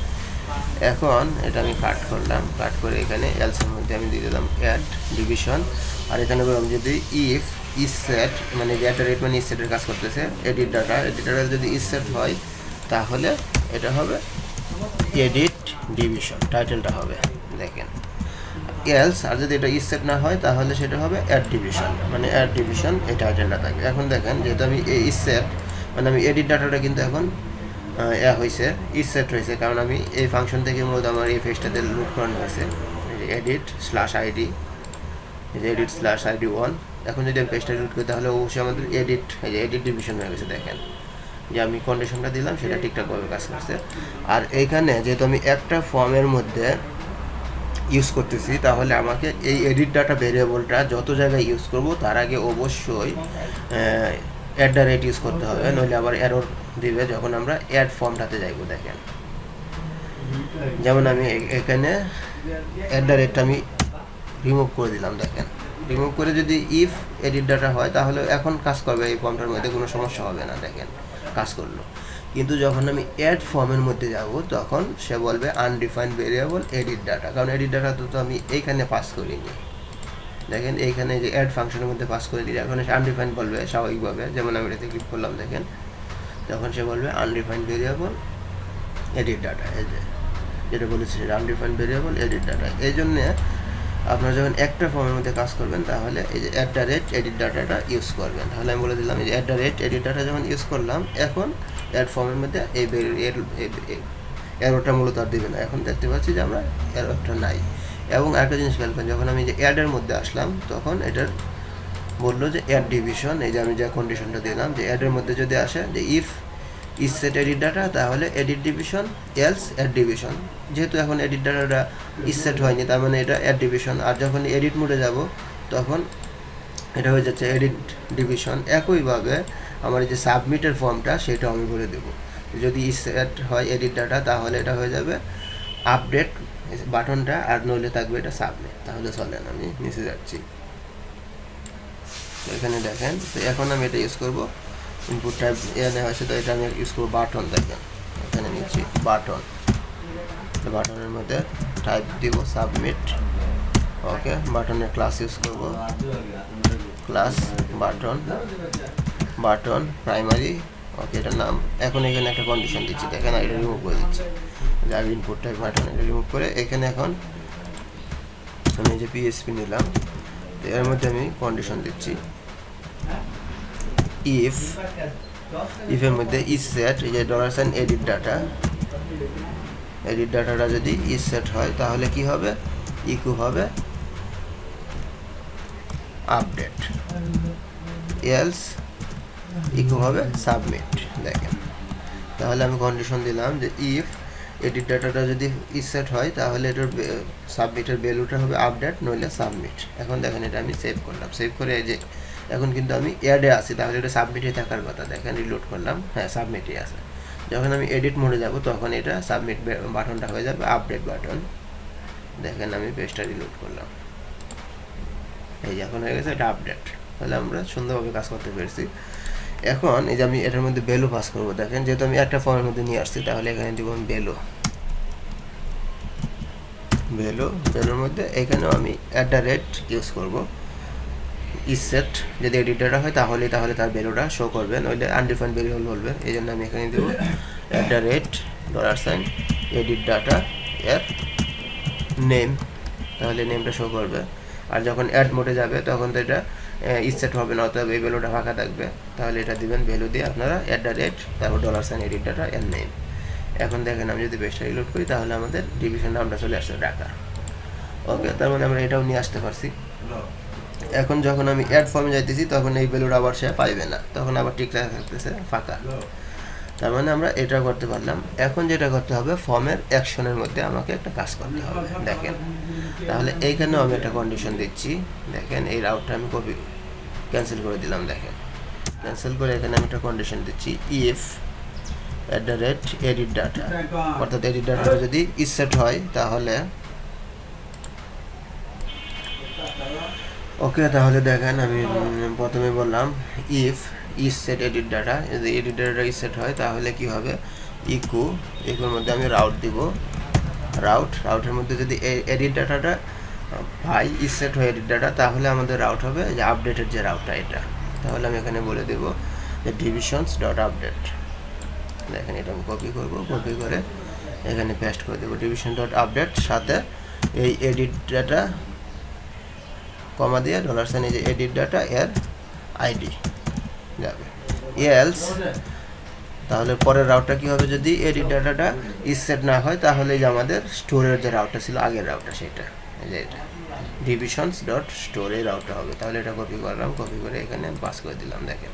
এখন এটা আমি কাট করলাম, কাট করে এখানে এলসের মধ্যে আমি দিয়ে দিলাম অ্যাড ডিভিশন, আর এখানে বললাম যদি ইফ ইজ সেট মানে ডেটা রেট মানে ইজ সেটের কাজ করতেছে, এডিট ডাটা যদি ইজ সেট হয় তাহলে এটা হবে এডিট ডিভিশন, টাইটেলটা হবে। দেখেন এলস আর যদি এটা ইজ সেট না হয় তাহলে সেটা হবে অ্যাড ডিভিশন, মানে অ্যাড ডিভিশন এই টাইটেলটা থাকবে। এখন দেখেন যেহেতু আমি এই ইজ সেট মানে আমি এডিট ডাটাটা কিন্তু এখন হয়েছে ইজ সেট হয়েছে, কারণ আমি এই ফাংশন থেকে মূলত আমার এই ফেজটাতে লুট করানো হয়েছে, edit slash ID, edit slash ID 1। এখন যদি আমি পেজটা লুট করি তাহলে অবশ্যই আমাদের এডিট ডিভিশন হয়ে গেছে। দেখেন যে আমি কন্ডিশনটা দিলাম সেটা ঠিকঠাকভাবে কাজ করছে। আর এইখানে যেহেতু আমি একটা ফর্মের মধ্যে ইউজ করতেছি তাহলে আমাকে এই এডিট ডাটা ভেরিয়েবলটা যত জায়গায় ইউজ করব তার আগে অবশ্যই অ্যাট দ্য রেট ইউজ করতে হবে, নইলে আবার এরর দিবে যখন আমরা অ্যাড ফর্মটাতে যাইব। দেখেন যেমন আমি এখানে অ্যাট দ্য রেটটা আমি রিমুভ করে দিলাম। দেখেন রিমুভ করে যদি ইফ এডিট ডাটা হয় তাহলে এখন কাজ করবে, এই ফর্মটার মধ্যে কোনো সমস্যা হবে না। দেখেন কাজ করলো, কিন্তু যখন আমি অ্যাড ফর্মের মধ্যে যাব তখন সে বলবে আনডিফাইন্ড ভেরিয়েবল এডিট ডাটা, কারণ এডিট ডাটা তো আমি এইখানে পাস করিনি। দেখেন এইখানে যে অ্যাড ফাংশনের মধ্যে পাস করে দিলে এখন সে আনডিফাইন্ড বলবে স্বাভাবিকভাবে, যেমন আমি এটাতে ক্লিক করলাম দেখেন তখন সে বলবে আনডিফাইন্ড ভেরিয়েবল এডিট ডাটা, এই যে যেটা বলেছি সেটা আনডিফাইন্ড ভেরিয়েবল এডিট ডাটা। এই জন্যে আপনারা যখন একটা ফর্মের মধ্যে কাজ করবেন তাহলে এই যে অ্যাট দ্য রেট এডিট ডাটাটা ইউজ করবেন। তাহলে আমি বলে দিলাম এই যে at the rate edit data যখন ইউজ করলাম এখন অ্যাড ফর্মের মধ্যে এই এরোটা মূলত আর দেবে না। এখন দেখতে পাচ্ছি যে আমরা এরোটা নাই। এবং আরেকটা জিনিস খেয়াল করেন, যখন আমি যে অ্যাডের মধ্যে আসলাম তখন এটার বললো যে অ্যাড ডিভিশন, এই যে আমি যে কন্ডিশনটা দিলাম যে অ্যাডের মধ্যে যদি আসে যে if is set edit data তাহলে edit division, else add division. যেহেতু এখন এডিট ডাটাটা ইজ সেট হয়নি তার মানে এটা অ্যাড ডিভিশন, আর যখন এডিট মোডে যাব তখন এটা হয়ে যাচ্ছে এডিট ডিভিশন। একইভাবে আমার এই যে সাবমিটের ফর্মটা সেটাও আমি বলে দেবো, যদি ইজ সেট হয় এডিট ডাটা তাহলে এটা হয়ে যাবে আপডেট বাটনটা, আর নইলে থাকবে এটা সাবমিট। তাহলে চলেন আমি নিচে যাচ্ছি, এখানে দেখেন তো এখন আমি এটা ইউজ করবো ইনপুট টাইপ এখানে হয়েছে তো এটা আমি ইউজ করবো বাটন। দেখেন এখানে নিচ্ছি বাটন, বাটনের মধ্যে টাইপ দিব সাবমিট। ওকে বাটনের ক্লাস ইউজ করব, ক্লাস বাটন, বাটন প্রাইমারি। ওকে এটার নাম, এখন এখানে একটা কন্ডিশন দিচ্ছি, দেখেন এটা রিমুভ করে দিচ্ছি, যার ইনপুট টাইপ বাটন এটা রিমুভ করে এখানে এখন আমি যে পিএসপি নিলাম এর মধ্যে আমি কন্ডিশন দিচ্ছি ইফ, ইফের মধ্যে ইজ সেট এই যে $সাইন এডিট ডাটা, এডিট ডাটাটা যদি ইজ সেট হয় তাহলে কি হবে, ইকু হবে আপডেট, এলস ইকু হবে সাবমিট। দেখেন তাহলে আমি কন্ডিশন দিলাম যে ইফ এডিট ডাটাটা যদি ইজ সেট হয় তাহলে এটার সাবমিটের ভ্যালুটা হবে আপডেট নইলে সাবমিট। এখন দেখেন এটা আমি সেভ করলাম, সেভ করে এই যে এখন কিন্তু আমি অ্যাডে আছি তাহলে এটা সাবমিটে থাকার কথা। দেখেন রিলোড করলাম, হ্যাঁ সাবমিটে আছে। যখন আমি এডিট মোডে যাব তখন এটা সাবমিট বাটনটা হয়ে যাবে আপডেট বাটন। দেখেন আমি পেজটা রিলোড করলাম, এই যে এখন হয়ে গেছে এটা আপডেট। তাহলে আমরা সুন্দরভাবে কাজ করতে পেরেছি। এখন এই যে আমি এটার মধ্যে ভ্যালু পাস করবো। দেখেন যেহেতু আমি একটা ফর্মের মধ্যে নিয়ে আসছি তাহলে এখানে দিব আমি ভ্যালু, ভ্যালুর মধ্যে এখানেও আমি অ্যাট দ্য রেট ইউজ করবো। ইজ সেট যদি এডিট ডাটা হয় তাহলে তার ভ্যালুটা শো করবে, নইলে আনডিফাইন্ড ভ্যারিয়েবল বলবে। এই জন্য আমি এখানে দেবো অ্যাট দ্য রেট $সাইন এডিট ডাটা এর নেম, তাহলে নেমটা শো করবে। আর যখন অ্যাড মোডে যাবে তখন তো এটা ইজ সেট হবে না, অতএব এই ভ্যালুটা ফাঁকা থাকবে। তাহলে এটা দিবেন ভ্যালু দিয়ে আপনারা অ্যাট দ্য রেট তারপর $সাইন এডিট ডাটা এর নেম। এখন দেখেন আমি যদি পেজটা রিলোড করি তাহলে আমাদের ডিভিশন নামটা চলে আসছে ঢাকা। ওকে তার মানে আমরা এটাও নিয়ে আসতে পারছি। এখন যখন আমি অ্যাড ফর্মে যাইতেছি তখন এই ভ্যালুটা আবার সে পাইবে না, তখন আবার ঠিকঠাক থাকতেছে ফাঁকা। তার মানে আমরা এটা করতে পারলাম। এখন যেটা করতে হবে ফর্মের অ্যাকশনের মধ্যে আমাকে একটা কাজ করতে হবে। দেখেন তাহলে এইখানেও আমি একটা কন্ডিশন দিচ্ছি। দেখেন এই রাউটটা আমি কপি ক্যান্সেল করে দিলাম। দেখেন ক্যান্সেল করে এখানে আমি একটা কন্ডিশন দিচ্ছি if at the rate edit data, অর্থাৎ এডিট ডাটাটা যদি ইজ সেট হয় তাহলে ওকে, তাহলে দেখেন আমি প্রথমে বললাম if is set edit data, যদি এডিট ডাটা ইজ সেট হয় তাহলে কি হবে, ইকুর মধ্যে আমি রাউট দিব, রাউটের মধ্যে যদি এডিট ডাটাটা ভাই ইজ সেট হয় এডিট ডাটা, তাহলে আমাদের রাউট হবে যে আপডেটের যে রাউটটা এটা। তাহলে আমি এখানে বলে দেব যে ডিভিশনস ডট আপডেট। দেখেন এটা আমি কপি করব, কপি করে এখানে পেস্ট করে দেবো, ডিভিশন ডট আপডেট, সাথে এই এডিট ডাটা কমা দিয়ে $, এই যে এডিট ডাটা এর আইডি যাবে। এলস তাহলে পরের রাউটটা কি হবে, যদি এডিট ডাটাটা ইজ সেট না হয় তাহলে যে আমাদের স্টোরের যে রাউটটা ছিল আগের রাউটটা, সেটা এই যে এটা ডিভিশনস ডট স্টোর এই রাউটটা হবে। তাহলে এটা কপি করলাম, কপি করে এখানে পাস করে দিলাম। দেখেন,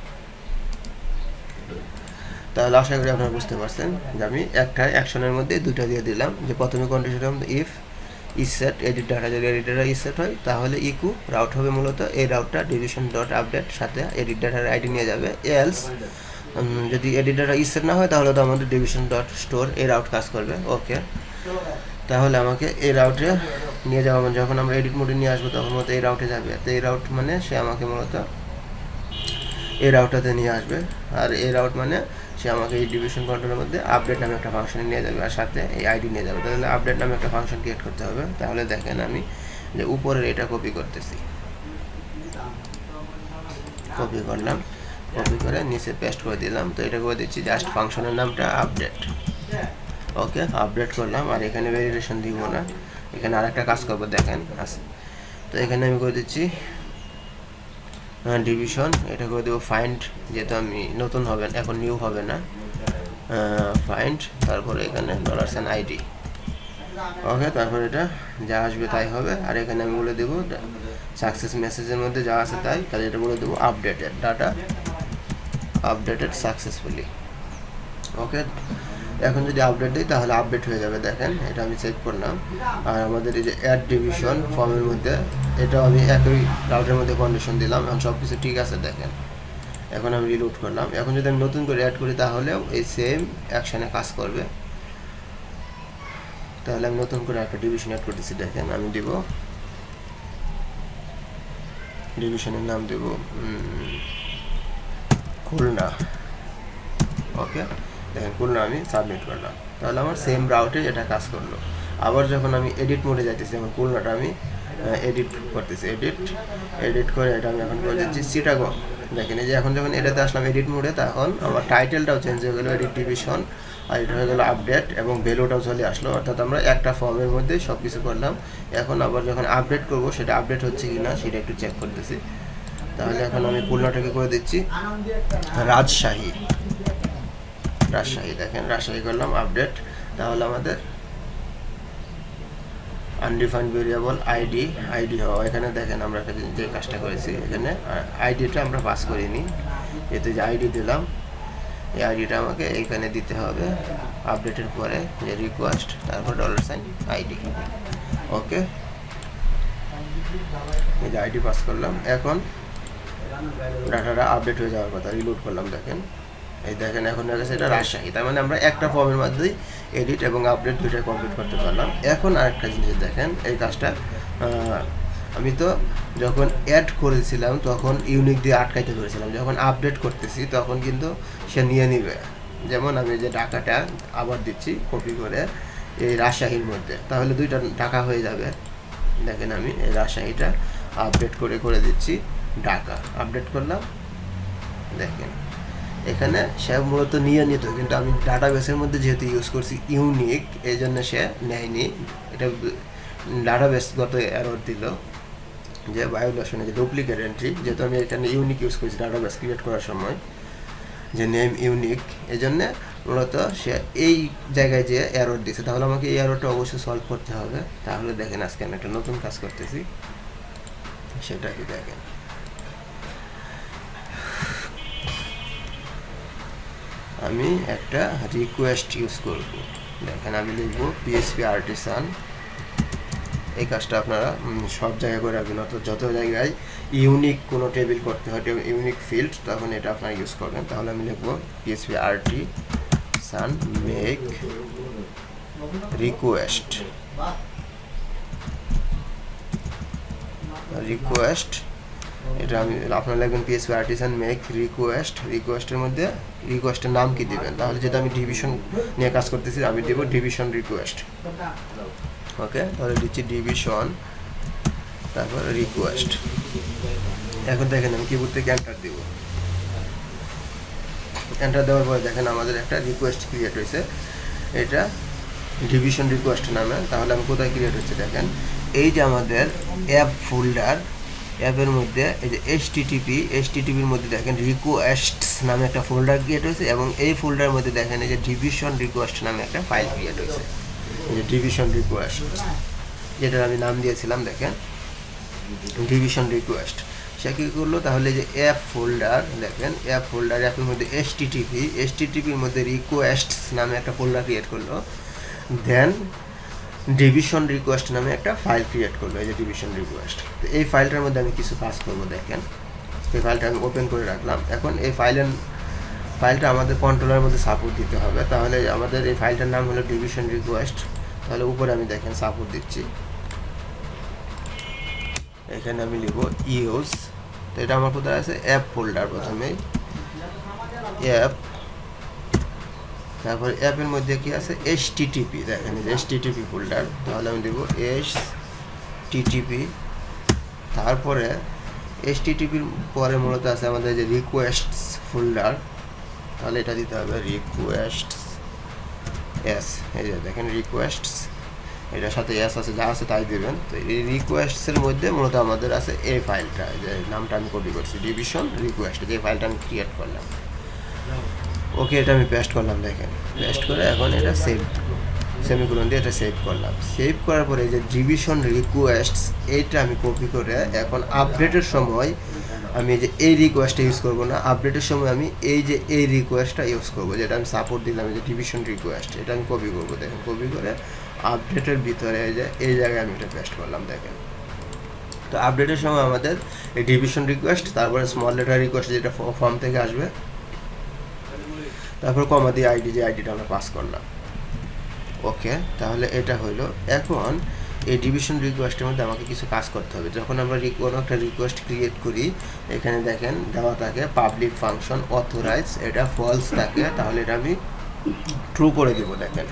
তাহলে আশা করি আপনারা বুঝতে পারছেন যে আমি একটা অ্যাকশনের মধ্যে দুটো দিয়ে দিলাম, যে প্রথমে condition if is set edit data, যদি এডিট ডাটা ইজ সেট হয় তাহলে ইকু রাউট হবে মূলত এই রাউটটা ডিভিশন ডট আপডেট, সাথে এডিট ডাটার আইডি নিয়ে যাবে। এলস যদি এডিট ডাটা ইজ সেট না হয় তাহলে তো আমাদের ডিভিশন ডট স্টোর এই রাউট কাজ করবে। ওকে, তাহলে আমাকে এই রাউটে নিয়ে যাওয়া, মানে যখন আমরা এডিট মোডে নিয়ে আসবো তখন মূলত এই রাউটে যাবে। তো এই রাউট মানে সে আমাকে মূলত এই রাউটটাতে নিয়ে আসবে, আর এই রাউট মানে সে আমাকে এই ডিভিশন কন্ট্রোলের মধ্যে আপডেট নামে একটা ফাংশনে নিয়ে যাবে, আর সাথে এই আইডি নিয়ে যাবে। তাহলে আপডেট নামে একটা ফাংশন ক্রিয়েট করতে হবে। তাহলে দেখেন আমি যে উপরের এটা কপি করতেছি, কপি করলাম, কপি করে নিচে পেস্ট করে দিলাম। তো এটা করে দিচ্ছি জাস্ট ফাংশনের নামটা আপডেট। ওকে, আপডেট করলাম, আর এখানে ভ্যালিডেশন দিব না, এখানে আরেকটা কাজ করবো, দেখেন আছে। তো এখানে আমি করে দিচ্ছি ডিভিশন, এটা করে দেবো ফাইন্ড, যেহেতু আমি নতুন হবে এখন নিউ হবে না, ফাইন্ড, তারপরে এখানে $, আইডি। ওকে, তারপর এটা যা আসবে তাই হবে। আর এখানে আমি বলে দেবো সাকসেস মেসেজের মধ্যে যা আছে তাই, তাহলে এটা বলে দেবো আপডেটেড ডাটা, আপডেটেড সাকসেসফুলি। ওকে, এখন যদি আপডেট দিই তাহলে আপডেট হয়ে যাবে। দেখেন এটা আমি চেক করলাম, আর আমাদের এই যে অ্যাড ডিভিশন ফর্মের মধ্যে এটাও আমি একই রাউটের মধ্যে কন্ডিশন দিলাম, এখন সব কিছু ঠিক আছে। দেখেন এখন আমি রিলোড করলাম, এখন যদি আমি নতুন করে অ্যাড করি তাহলেও এই সেম অ্যাকশানে কাজ করবে। তাহলে আমি নতুন করে একটা ডিভিশন অ্যাড করতেছি। দেখেন আমি দিব, ডিভিশনের নাম দেব খুলনা। ওকে, দেখেন খুলনা আমি সাবমিট করলাম, তাহলে আমার সেম রাউটে এটা কাজ করলো। আবার যখন আমি এডিট মোডে যাইতেছি, যেমন খুলনাটা আমি এডিট করতেছি, এডিট করে এটা আমি এখন করে দিচ্ছি চিটাগং। দেখেন এই যে এখন যখন এটাতে আসলাম এডিট মোডে, তখন আমার টাইটেলটাও চেঞ্জ হয়ে গেলো এডিট ডিভিশন, আর এটা হয়ে গেলো আপডেট, এবং ভ্যালুটাও চলে আসলো। অর্থাৎ আমরা একটা ফর্মের মধ্যে সব কিছু করলাম। এখন আবার যখন আপডেট করব সেটা আপডেট হচ্ছে কি না সেটা একটু চেক করতেছি। তাহলে এখন আমি খুলনাটাকে করে দিচ্ছি রাজশাহী। দেখেন রাজশাহী করলাম আপডেট। তাহলে আমাদের আনডিফাইন্ড ভেরিয়েবল আইডি হওয়া, এখানে দেখেন আমরা যে কাজটা করেছি, এখানে আইডিটা আমরা পাস করিনি, এতে যে আইডি দিলাম এই আইডিটা আমাকে এইখানে দিতে হবে আপডেটের পরে, যে রিকোয়েস্ট, তারপর $আইডি। ওকে, এই যে আইডি পাস করলাম। এখন ডাটাটা আপডেট হয়ে যাওয়ার কথা, রিলোড করলাম। দেখেন এই দেখেন এখন হয়ে গেছে এটা রাজশাহী। তার মানে আমরা একটা ফর্মের মধ্যেই এডিট এবং আপডেট দুইটাই কমপ্লিট করতে পারলাম। এখন আরেকটা জিনিস দেখেন, এই কাজটা আমি তো যখন অ্যাড করেছিলাম তখন ইউনিক দিয়ে আটকাইতে ধরেছিলাম, যখন আপডেট করতেছি তখন কিন্তু সে নিয়ে নিবে। যেমন আমি যে টাকাটা আবার দিচ্ছি কপি করে এই রাজশাহীর মধ্যে, তাহলে দুইটা টাকা হয়ে যাবে। দেখেন আমি এই রাজশাহীটা আপডেট করে দিচ্ছি ঢাকা, আপডেট করলাম। দেখেন এখানে সে মূলত নিয়ে নিত, কিন্তু আমি ডাটাবেসের মধ্যে যেহেতু ইউজ করছি ইউনিক, এই জন্য সে নেয়নি। এটা ডাটাবেসগত এরর দিল যে ভায়োলেশনে, যে ডুপ্লিকেট এন্ট্রি, যেহেতু আমি এখানে ইউনিক ইউজ করেছি ডাটাবেস ক্রিয়েট করার সময়, যে নেম ইউনিক, এই জন্যে মূলত সে এই জায়গায় যে এরর দিচ্ছে। তাহলে আমাকে এই এররটা অবশ্যই সলভ করতে হবে। তাহলে দেখেন আজকে আমি একটা নতুন কাজ করতেছি, সেটা কি দেখেন, আমি একটা রিকোয়েস্ট ইউজ করব। দেখেন আমি লিখব PHP আর্টিসান। এই কাজটা আপনারা সব জায়গায় করে রাখবেন, অর্থাৎ যত জায়গায় ইউনিক কোনো টেবিল করতে হয়, ইউনিক ফিল্ড, তখন এটা আপনারা ইউজ করবেন। তাহলে আমি লিখব PHP artisan make request. Request, এটা আমি আপনারা লিখবেন পিএসপি আর্টিসান মেক রিকোয়েস্ট। রিকোয়েস্টের মধ্যে রিকোয়েস্টের নাম কি দিবেন, তাহলে যেটা আমি ডিভিশন নিয়ে কাজ করতেছি আমি দেব ডিভিশন রিকোয়েস্ট। ওকে, তাহলে দিচ্ছি ডিভিশন, তারপর রিকোয়েস্ট। এখন দেখেন আমি কিবোর্ড থেকে এন্টার দিব। এন্টার দেওয়ার পরে দেখেন আমাদের একটা রিকোয়েস্ট ক্রিয়েট হয়েছে, এটা ডিভিশন রিকোয়েস্ট নামে। তাহলে আমি কোথায় ক্রিয়েট হচ্ছে দেখেন, এই যে আমাদের অ্যাপ ফোল্ডার, অ্যাপের মধ্যে এই যে এইচটিটিপির মধ্যে দেখেন রিকোয়েস্টস নামে একটা ফোল্ডার ক্রিয়েট হয়েছে, এবং এই ফোল্ডারের মধ্যে দেখেন এই যে ডিভিশন রিকোয়েস্ট নামে একটা ফাইল ক্রিয়েট হয়েছে, এই যে ডিভিশন রিকোয়েস্ট, যেটার আমি নাম দিয়েছিলাম দেখেন ডিভিশন রিকোয়েস্ট। সে কী করলো, তাহলে যে অ্যাপ ফোল্ডার দেখেন, অ্যাপ ফোল্ডার, অ্যাপের মধ্যে এইচটিটিপির মধ্যে রিকোয়েস্টস নামে একটা ফোল্ডার ক্রিয়েট করলো, দেন ডিভিশন রিকোয়েস্ট নামে একটা ফাইল ক্রিয়েট করলো, এই যে ডিভিশন রিকোয়েস্ট। তো এই ফাইলটার মধ্যে আমি কিছু কাজ করবো দেখেন, এই ফাইলটা আমি ওপেন করে রাখলাম। এখন এই ফাইলটা আমাদের কন্ট্রোলারের মধ্যে সাপোর্ট দিতে হবে, তাহলে আমাদের এই ফাইলটার নাম হলো ডিভিশন রিকোয়েস্ট। তাহলে উপরে আমি দেখেন সাপোর্ট দিচ্ছি, এখানে আমি লিখব ইউজ। তো এটা আমার কোথায় আছে, অ্যাপ ফোল্ডার, প্রথমেই অ্যাপ, তারপরে অ্যাপের মধ্যে কি আছে এইচটিটিপি, দেখেন এইচটিটিপি ফোল্ডার। তাহলে আমি দেব এইচটিটিপি, তারপরে এইচটিটিপির পরে মূলত আছে আমাদের যে রিকোয়েস্টস ফোল্ডার, তাহলে এটা দিতে হবে রিকোয়েস্টস এস, এই যে দেখেন রিকোয়েস্টস, এটার সাথে এস আছে, যা আছে তাই দেবেন। তো এই রিকোয়েস্টসের মধ্যে মূলত আমাদের আছে এই ফাইলটা, যে নামটা আমি কপি করছি ডিভিশন রিকোয়েস্ট, যে ফাইলটা আমি ক্রিয়েট করলাম। ওকে, এটা আমি পেস্ট করলাম দেখেন, পেস্ট করে এখন এটা সেমিকোলন দিয়ে এটা সেভ করলাম। সেভ করার পরে এই যে ডিভিশন রিকোয়েস্টস, এইটা আমি কপি করে এখন আপডেটের সময় আমি যে এই রিকোয়েস্টটা ইউজ করবো না, আপডেটের সময় আমি এই রিকোয়েস্টটা ইউজ করবো, যেটা আমি সাপোর্ট দিলাম এই যে ডিভিশন রিকোয়েস্ট, এটা আমি কপি করবো দেখেন। কপি করে আপডেটের ভিতরে এই জায়গায় আমি এটা পেস্ট করলাম দেখেন। তো আপডেটের সময় আমাদের এই ডিভিশন রিকোয়েস্ট, তারপরে স্মল লেটার রিকোয়েস্ট যেটা ফর্ম থেকে আসবে, তারপর কমা দিয়ে আইডি, যে আইডিটা আমরা পাস করলাম। ওকে, তাহলে এটা হইলো। এখন এই ডিভিশন রিকোয়েস্টের মধ্যে আমাকে কিছু কাজ করতে হবে। যখন আমরা কোনো একটা রিকোয়েস্ট ক্রিয়েট করি, এখানে দেখেন দেওয়া থাকে পাবলিক ফাংশন অথরাইজ, এটা ফলস থাকে, তাহলে এটা আমি ট্রু করে দেবো দেখেন।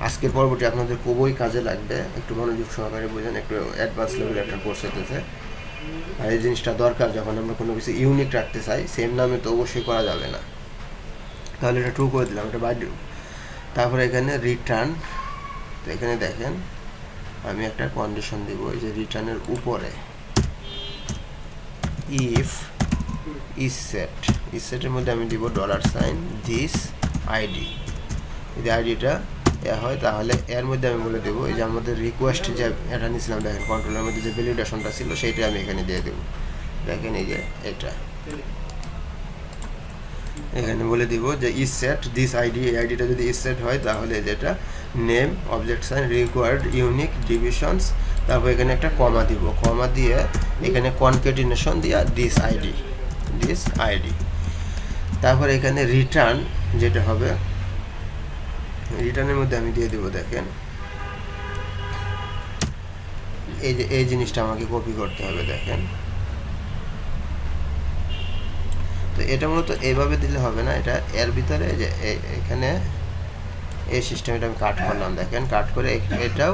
আজকের পর্বটি আপনাদের খুবই কাজে লাগবে, একটু মনোযোগ সহকারে বুঝেন, একটু অ্যাডভান্স লেভেলের একটা কোর্স হতেছে। আর এই জিনিসটা দরকার, যখন আমরা কোনো কিছু ইউনিক রাখতে চাই, সেম নামে তো অবশ্যই করা যাবে না। তাহলে এটা ট্রু করে দিলাম, এটা বাইরে। তারপরে এখানে রিটার্ন, তো এখানে দেখেন আমি একটা কন্ডিশন দিব, এই যে রিটার্নের উপরে ইফ ইসেটের মধ্যে আমি দিব $, দিস আইডি। যদি আইডিটা হয় তাহলে এর মধ্যে আমি বলে দেবো এই যে আমাদের রিকোয়েস্ট যে এটা নিয়েছিলাম দেখেন, কন্ট্রোলের মধ্যে যে ভ্যালিডেশনটা ছিল সেইটা আমি এখানে দিয়ে দেবো দেখেন। এই যে এটা এখানে বলে দিব যে ইজ সেট দিস আইডি, এই আইডিটা যদি ইজ সেট হয় তাহলে যেটা name object sign required unique divisions, তারপর এখানে একটা কমা দিব, কমা দিয়ে এখানে কনকেটিনেশন দিয়া দিস আইডি। তারপর এখানে রিটার্ন যেটা হবে, রিটার্নের মধ্যে আমি দিয়ে দেবো দেখেন এই যে এই জিনিসটা আমাকে কপি করতে হবে দেখেন। তো এটা মূলত এইভাবে দিলে হবে না, এটা এর ভিতরে যে এখানে এই সিস্টেমটা আমি কাট করলাম দেখেন, কাট করে এটাও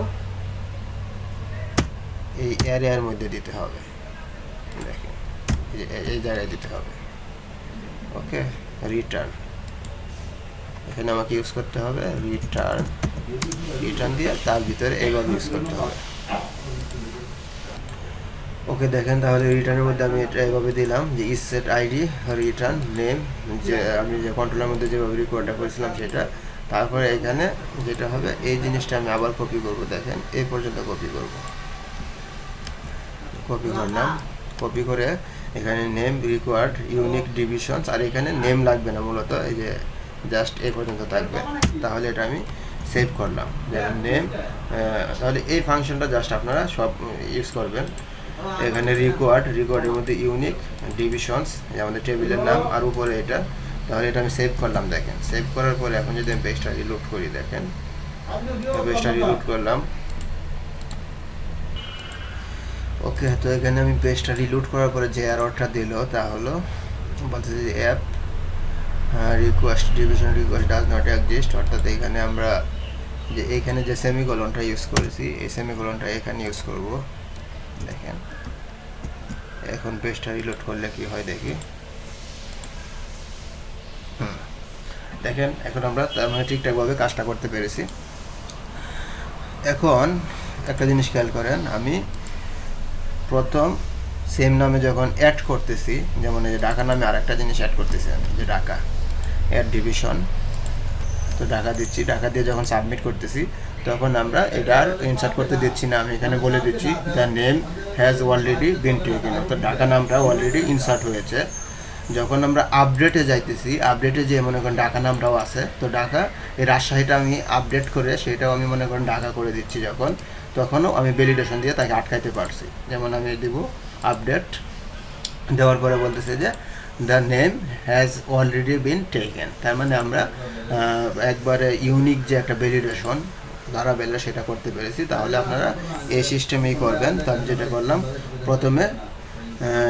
এই এরিয়ার মধ্যে দিতে হবে দেখেন, এই জায়গায় দিতে হবে। ওকে, রিটার্ন এখানে আমাকে ইউজ করতে হবে রিটার্ন দিয়ে তার ভিতরে এইভাবে ইউজ করতে হবে। ওকে দেখেন, তাহলে রিটার্নের মধ্যে আমি এটা এইভাবে দিলাম যে is set ID return name, যে আমি যে কন্ট্রোলের মধ্যে যেভাবে রিকোয়ার্ডটা করেছিলাম সেটা। তারপরে এখানে যেটা হবে এই জিনিসটা আমি আবার কপি করব দেখেন, এই পর্যন্ত কপি করলাম, কপি করে এখানে নেম রিকোয়ার্ড ইউনিক ডিভিশনস, আর এখানে নেম লাগবে না, মূলত এই যে জাস্ট এই পর্যন্ত থাকবে। তাহলে এটা আমি সেভ করলাম নেম। তাহলে এই ফাংশনটা জাস্ট আপনারা সব ইউজ করবেন। এখানে রিকোয়ার্ডের মধ্যে ইউনিক ডিভিশনস, আমাদের টেবিলের নাম, আর উপরে এটা। তাহলে এটা আমি সেভ করলাম দেখেন। সেভ করার পরে এখন যদি আমি পেজটা রিলোড করি দেখেন, পেজটা রিলোড করলাম। ওকে, তো এখানে আমি পেজটা রিলোড করার পরে যে এররটা দিল তা হলো বলতেছে যে app request division request does not exist, অর্থাৎ এখানে আমরা যে এখানে যে সেমিকোলনটা ইউজ করেছি এই সেমিকোলনটা এখানে ইউজ করব। দেখেন এখন পেজটা রিলোড করলে কি হয় দেখি। দেখেন এখন আমরা তার মানে ঠিকঠাকভাবে কাজটা করতে পেরেছি। এখন একটা জিনিস খেয়াল করেন, আমি প্রথম সেম নামে যখন অ্যাড করতেছি, যেমন এই যে ঢাকা নামে আরেকটা জিনিস অ্যাড করতেছি আমি, যে ঢাকা অ্যাড ডিভিশন, তো ঢাকা দিচ্ছি, ঢাকা দিয়ে যখন সাবমিট করতেছি তখন আমরা এটা আর ইনসার্ট করতে দিচ্ছি না, আমি এখানে বলে দিচ্ছি the name has already been taken, তো ঢাকা নামটা অলরেডি ইনসার্ট হয়েছে। যখন আমরা আপডেটে যাইতেছি, আপডেটে যে মনে করেন ঢাকা নামটাও আছে, তো ঢাকা এই রাজশাহীটা আমি আপডেট করে সেটাও আমি মনে করেন ঢাকা করে দিচ্ছি যখন, তখনও আমি ভ্যালিডেশন দিয়ে তাকে আটকাইতে পারছি। যেমন আমি দিব আপডেট দেওয়ার পরে বলতেছে যে the name has already been taken, তার মানে আমরা একবারে ইউনিক যে একটা ভ্যালিডেশন দ্বারা বেলে সেটা করতে পেরেছি। তাহলে আপনারা এই সিস্টেমেই করবেন। তো আমি যেটা করলাম, প্রথমে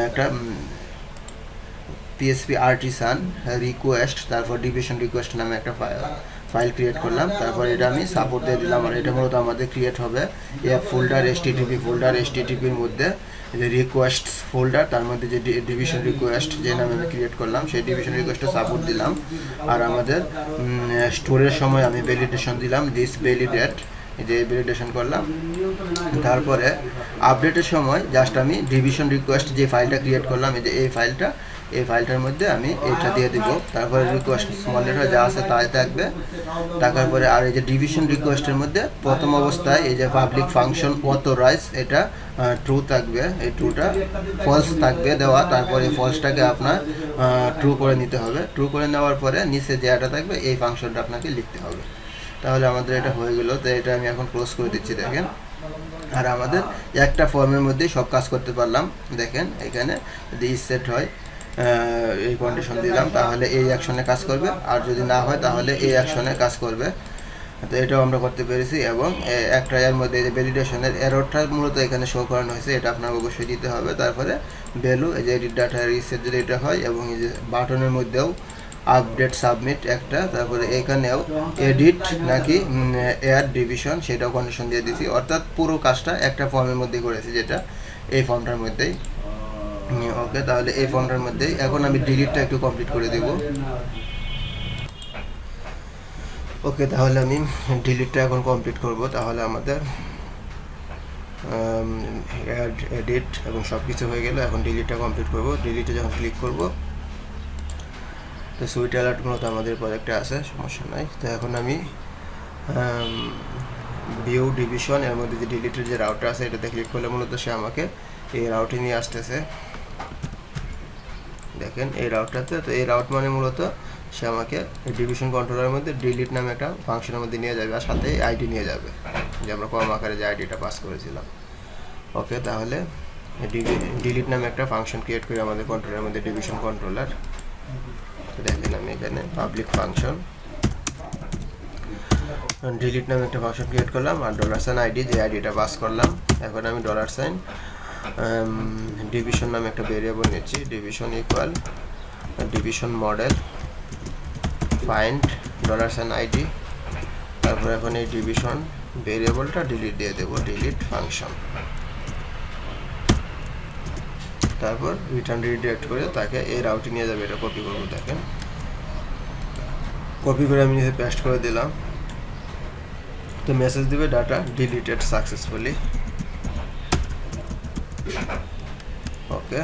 একটা পিএসপি আর্টিসান রিকোয়েস্ট, তারপর ডিভিশন রিকোয়েস্ট নামে একটা ফাইল ক্রিয়েট করলাম, তারপর এটা আমি সাপোর্ট দিয়ে দিলাম। আর এটা মূলত আমাদের ক্রিয়েট হবে অ্যাপ ফোল্ডার এসটিটিপি ফোল্ডার, এসটিটিপির মধ্যে যে রিকোয়েস্ট ফোল্ডার, তার মধ্যে যে ডিভিশন রিকোয়েস্ট যে নামে আমি ক্রিয়েট করলাম সেই ডিভিশন রিকোয়েস্টে সাপোর্ট দিলাম। আর আমাদের স্টোরের সময় আমি ভ্যালিডেশন দিলাম দিস ভ্যালিডেট, যে ভ্যালিডেশন করলাম। তারপরে আপডেটের সময় জাস্ট আমি ডিভিশন রিকোয়েস্ট যে ফাইলটা ক্রিয়েট করলাম, এই যে এই ফাইলটার মধ্যে আমি এটা দিয়ে দিব। তারপরে রিকোয়েস্ট স্মল লেটার যা আছে তাই থাকবে। তারপরে আর এই যে ডিভিশন রিকোয়েস্টের মধ্যে প্রথম অবস্থায় এই যে পাবলিক ফাংশন অথরাইজ, এটা ট্রু থাকবে, এই ট্রুটা ফলস থাকবে দেওয়া। তারপরে এই ফলসটাকে আপনার ট্রু করে নিতে হবে। ট্রু করে নেওয়ার পরে নিচে যে এটা থাকবে এই ফাংশনটা আপনাকে লিখতে হবে। তাহলে আমাদের এটা হয়ে গেল। তো এটা আমি এখন ক্লোজ করে দিচ্ছি, দেখেন। আর আমাদের একটা ফর্মের মধ্যেই সব কাজ করতে পারলাম। দেখেন এখানে যদি সেট হয়, এই কন্ডিশন দিলাম, তাহলে এই অ্যাকশনে কাজ করবে, আর যদি না হয় তাহলে এই অ্যাকশনে কাজ করবে। তো এটাও আমরা করতে পেরেছি। এবং একটা এর মধ্যে যে ভ্যালিডেশনের এররটা মূলত এখানে শো করানো হয়েছে, এটা আপনাকে অবশ্যই দিতে হবে। তারপরে ভ্যালু, এই যে এডিট ডাটা রিসেট যদি এটা হয়, এবং এই যে বাটনের মধ্যেও আপডেট সাবমিট একটা, তারপরে এখানেও এডিট নাকি অ্যাড ডিভিশন সেটাও কন্ডিশন দিয়ে দিয়েছি। অর্থাৎ পুরো কাজটা একটা ফর্মের মধ্যেই করেছি, যেটা এই ফর্মটার মধ্যেই। ওকে, তাহলে এই ফর্মটার মধ্যেই এখন আমি ডিলিটটা একটু কমপ্লিট করে দেব। ওকে, তাহলে আমি ডিলিটটা এখন কমপ্লিট করব। তাহলে আমাদের অ্যাড এডিট এবং সব কিছু হয়ে গেল। এখন ডিলিটটা কমপ্লিট করব। ডিলিটে যখন ক্লিক করব, তো সুইট অ্যালার্ট মূলত আমাদের প্রজেক্টে আছে, সমস্যা নাই। তো এখন আমি ভিউ ডিভিশন এর মধ্যে যে ডিলিটের যে রাউটার আছে এটাতে ক্লিক করলে মূলত সে আমাকে এই রাউটে নিয়ে আসতেছে। দেখেন এই রাউটটাতে, তো এই রাউট মানে মূলত সে আমাকে ডিভিশন কন্ট্রোলারের মধ্যে ডিলিট নামে একটা ফাংশনের মধ্যে নিয়ে যাবে, আর সাথে আইডি নিয়ে যাবে, যে আমরা কম আকারে যে আইডিটা পাস করেছিলাম। ওকে, তাহলে ডিলিট নামে একটা ফাংশন ক্রিয়েট করে আমাদের কন্ট্রোলারের মধ্যে ডিভিশন কন্ট্রোলার। দেখেন আমি এখানে পাবলিক ফাংশন ডিলিট নামে একটা ফাংশন ক্রিয়েট করলাম, আর $সাইন আইডি যে আইডিটা পাস করলাম। এখন আমি $সাইন ডিভিশন নামে একটা ভেরিয়েবল নিচ্ছি, division equal division model find $সাইন আইডি। তারপর এখন এই ডিভিশন ভেরিয়েবলটা ডিলিট দিয়ে দেবো, ডিলিট ফাংশন। তারপর রিটার্ন রিডাইরেক্ট করে তাকে এই রাউটে নিয়ে যাবে, এটা কপি করবো। দেখেন কপি করে আমি নিচে পেস্ট করে দিলাম। তো মেসেজ দিবে ডাটা ডিলিটেড সাকসেসফুলি। ওকে,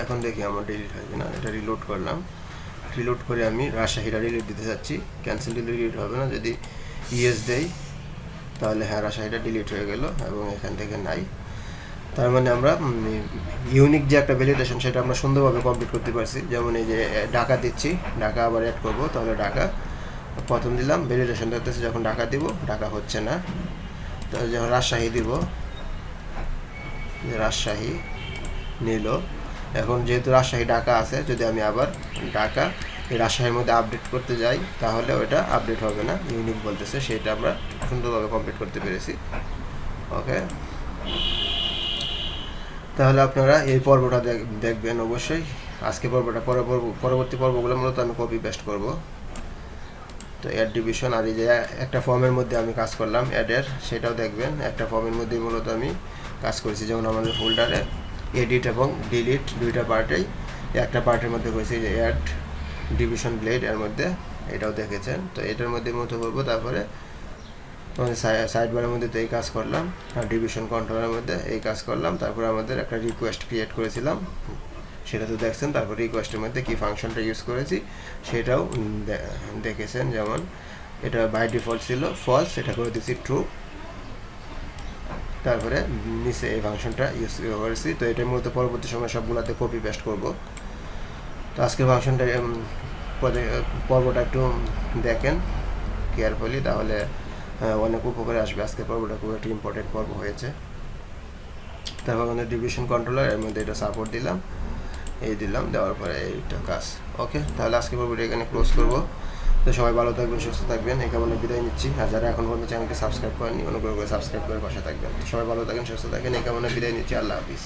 এখন দেখি আমার ডিলিট হয় কিনা। এটা রিলোড করলাম, রিলোড করে আমি রাজশাহীটা ডিলিট দিতে চাচ্ছি। ক্যান্সেল ডিলিট হবে না, যদি ইয়েস দেই তাহলে হ্যাঁ রাজশাহীটা ডিলিট হয়ে গেল এবং এখান থেকে নাই। তার মানে আমরা ইউনিক যে একটা ভ্যালিডেশন সেটা আমরা সুন্দরভাবে কমপ্লিট করতে পারছি। যেমন এই যে ঢাকা দিচ্ছি, ঢাকা আবার অ্যাড করবো, তাহলে ঢাকা প্রথম দিলাম, ভ্যালিডেশন দেখতেছি যখন ঢাকা দিব ঢাকা হচ্ছে না। তাহলে যখন রাজশাহী দিব, রাজশাহী নিল। এখন যেহেতু রাজশাহী ঢাকা আছে, যদি আমি আবার ঢাকা এই রাজশাহীর মধ্যে আপডেট করতে যাই তাহলে ওটা আপডেট হবে না, ইউনিক বলতেছে। সেটা আমরা সুন্দরভাবে কমপ্লিট করতে পেরেছি। ওকে। তাহলে আপনারা এই পর্বটা দেখবেন অবশ্যই। আজকে পর্বটা পরবর্তী পর্বগুলো মূলত আমি কপি পেস্ট করব। তো অ্যাড ডিভিশন আর এই যে একটা ফর্মের মধ্যে আমি কাজ করলাম অ্যাডের, সেটাও দেখবেন। একটা ফর্মের মধ্যে মূলত আমি কাজ করেছি, যেমন আমাদের ফোল্ডারে এডিট এবং ডিলিট দুইটা পার্টেই, একটা পার্টের মধ্যে করেছি যে অ্যাড ডিভিশন ব্লেড, এর মধ্যে এটাও দেখেছেন। তো এটার মধ্যে মতো করবো। তারপরে সাইড বারের মধ্যে তো এই কাজ করলাম, আর ডিভিশন কন্ট্রোলের মধ্যে এই কাজ করলাম। তারপরে আমাদের একটা রিকোয়েস্ট ক্রিয়েট করেছিলাম, সেটা তো দেখছেন। তারপর রিকোয়েস্টের মধ্যে কি ফাংশনটা ইউজ করেছি সেটাও দেখেছেন। যেমন এটা বাই ডিফল্ট ছিল ফলস, এটা করে দিচ্ছি ট্রু। তারপরে নিচে এই ফাংশনটা ইউজ করেছি। তো এটা মূলত পরবর্তী সময় সবগুলোতে কপি পেস্ট করব। তো আজকে ফাংশনটা পর্বটা একটু দেখেন কেয়ারফুলি, তাহলে অনেক উপকারে আসবে। আজকে পর্বটা খুব একটা ইম্পর্টেন্ট পর্ব হয়েছে। তারপর আমাদের ডিভিশন কন্ট্রোলার, এর মধ্যে এটা সাপোর্ট দিলাম, এই দিলাম, দেওয়ার পরে এইটা কাজ। ওকে, তাহলে আজকে পর্বটা এখানে ক্লোজ করব। তো সবাই ভালো থাকবেন, সুস্থ থাকবেন, এই কেমন বিদায় নিচ্ছি। আর যারা এখন পর্যন্ত চ্যানেলটি সাবস্ক্রাইব করেনি অনুগ্রহ করে সাবস্ক্রাইব করে পাশে থাকবেন। সবাই ভালো থাকেন, সুস্থ থাকেন, এই কেমন বিদায় নিচ্ছি। আল্লাহ হাফিজ।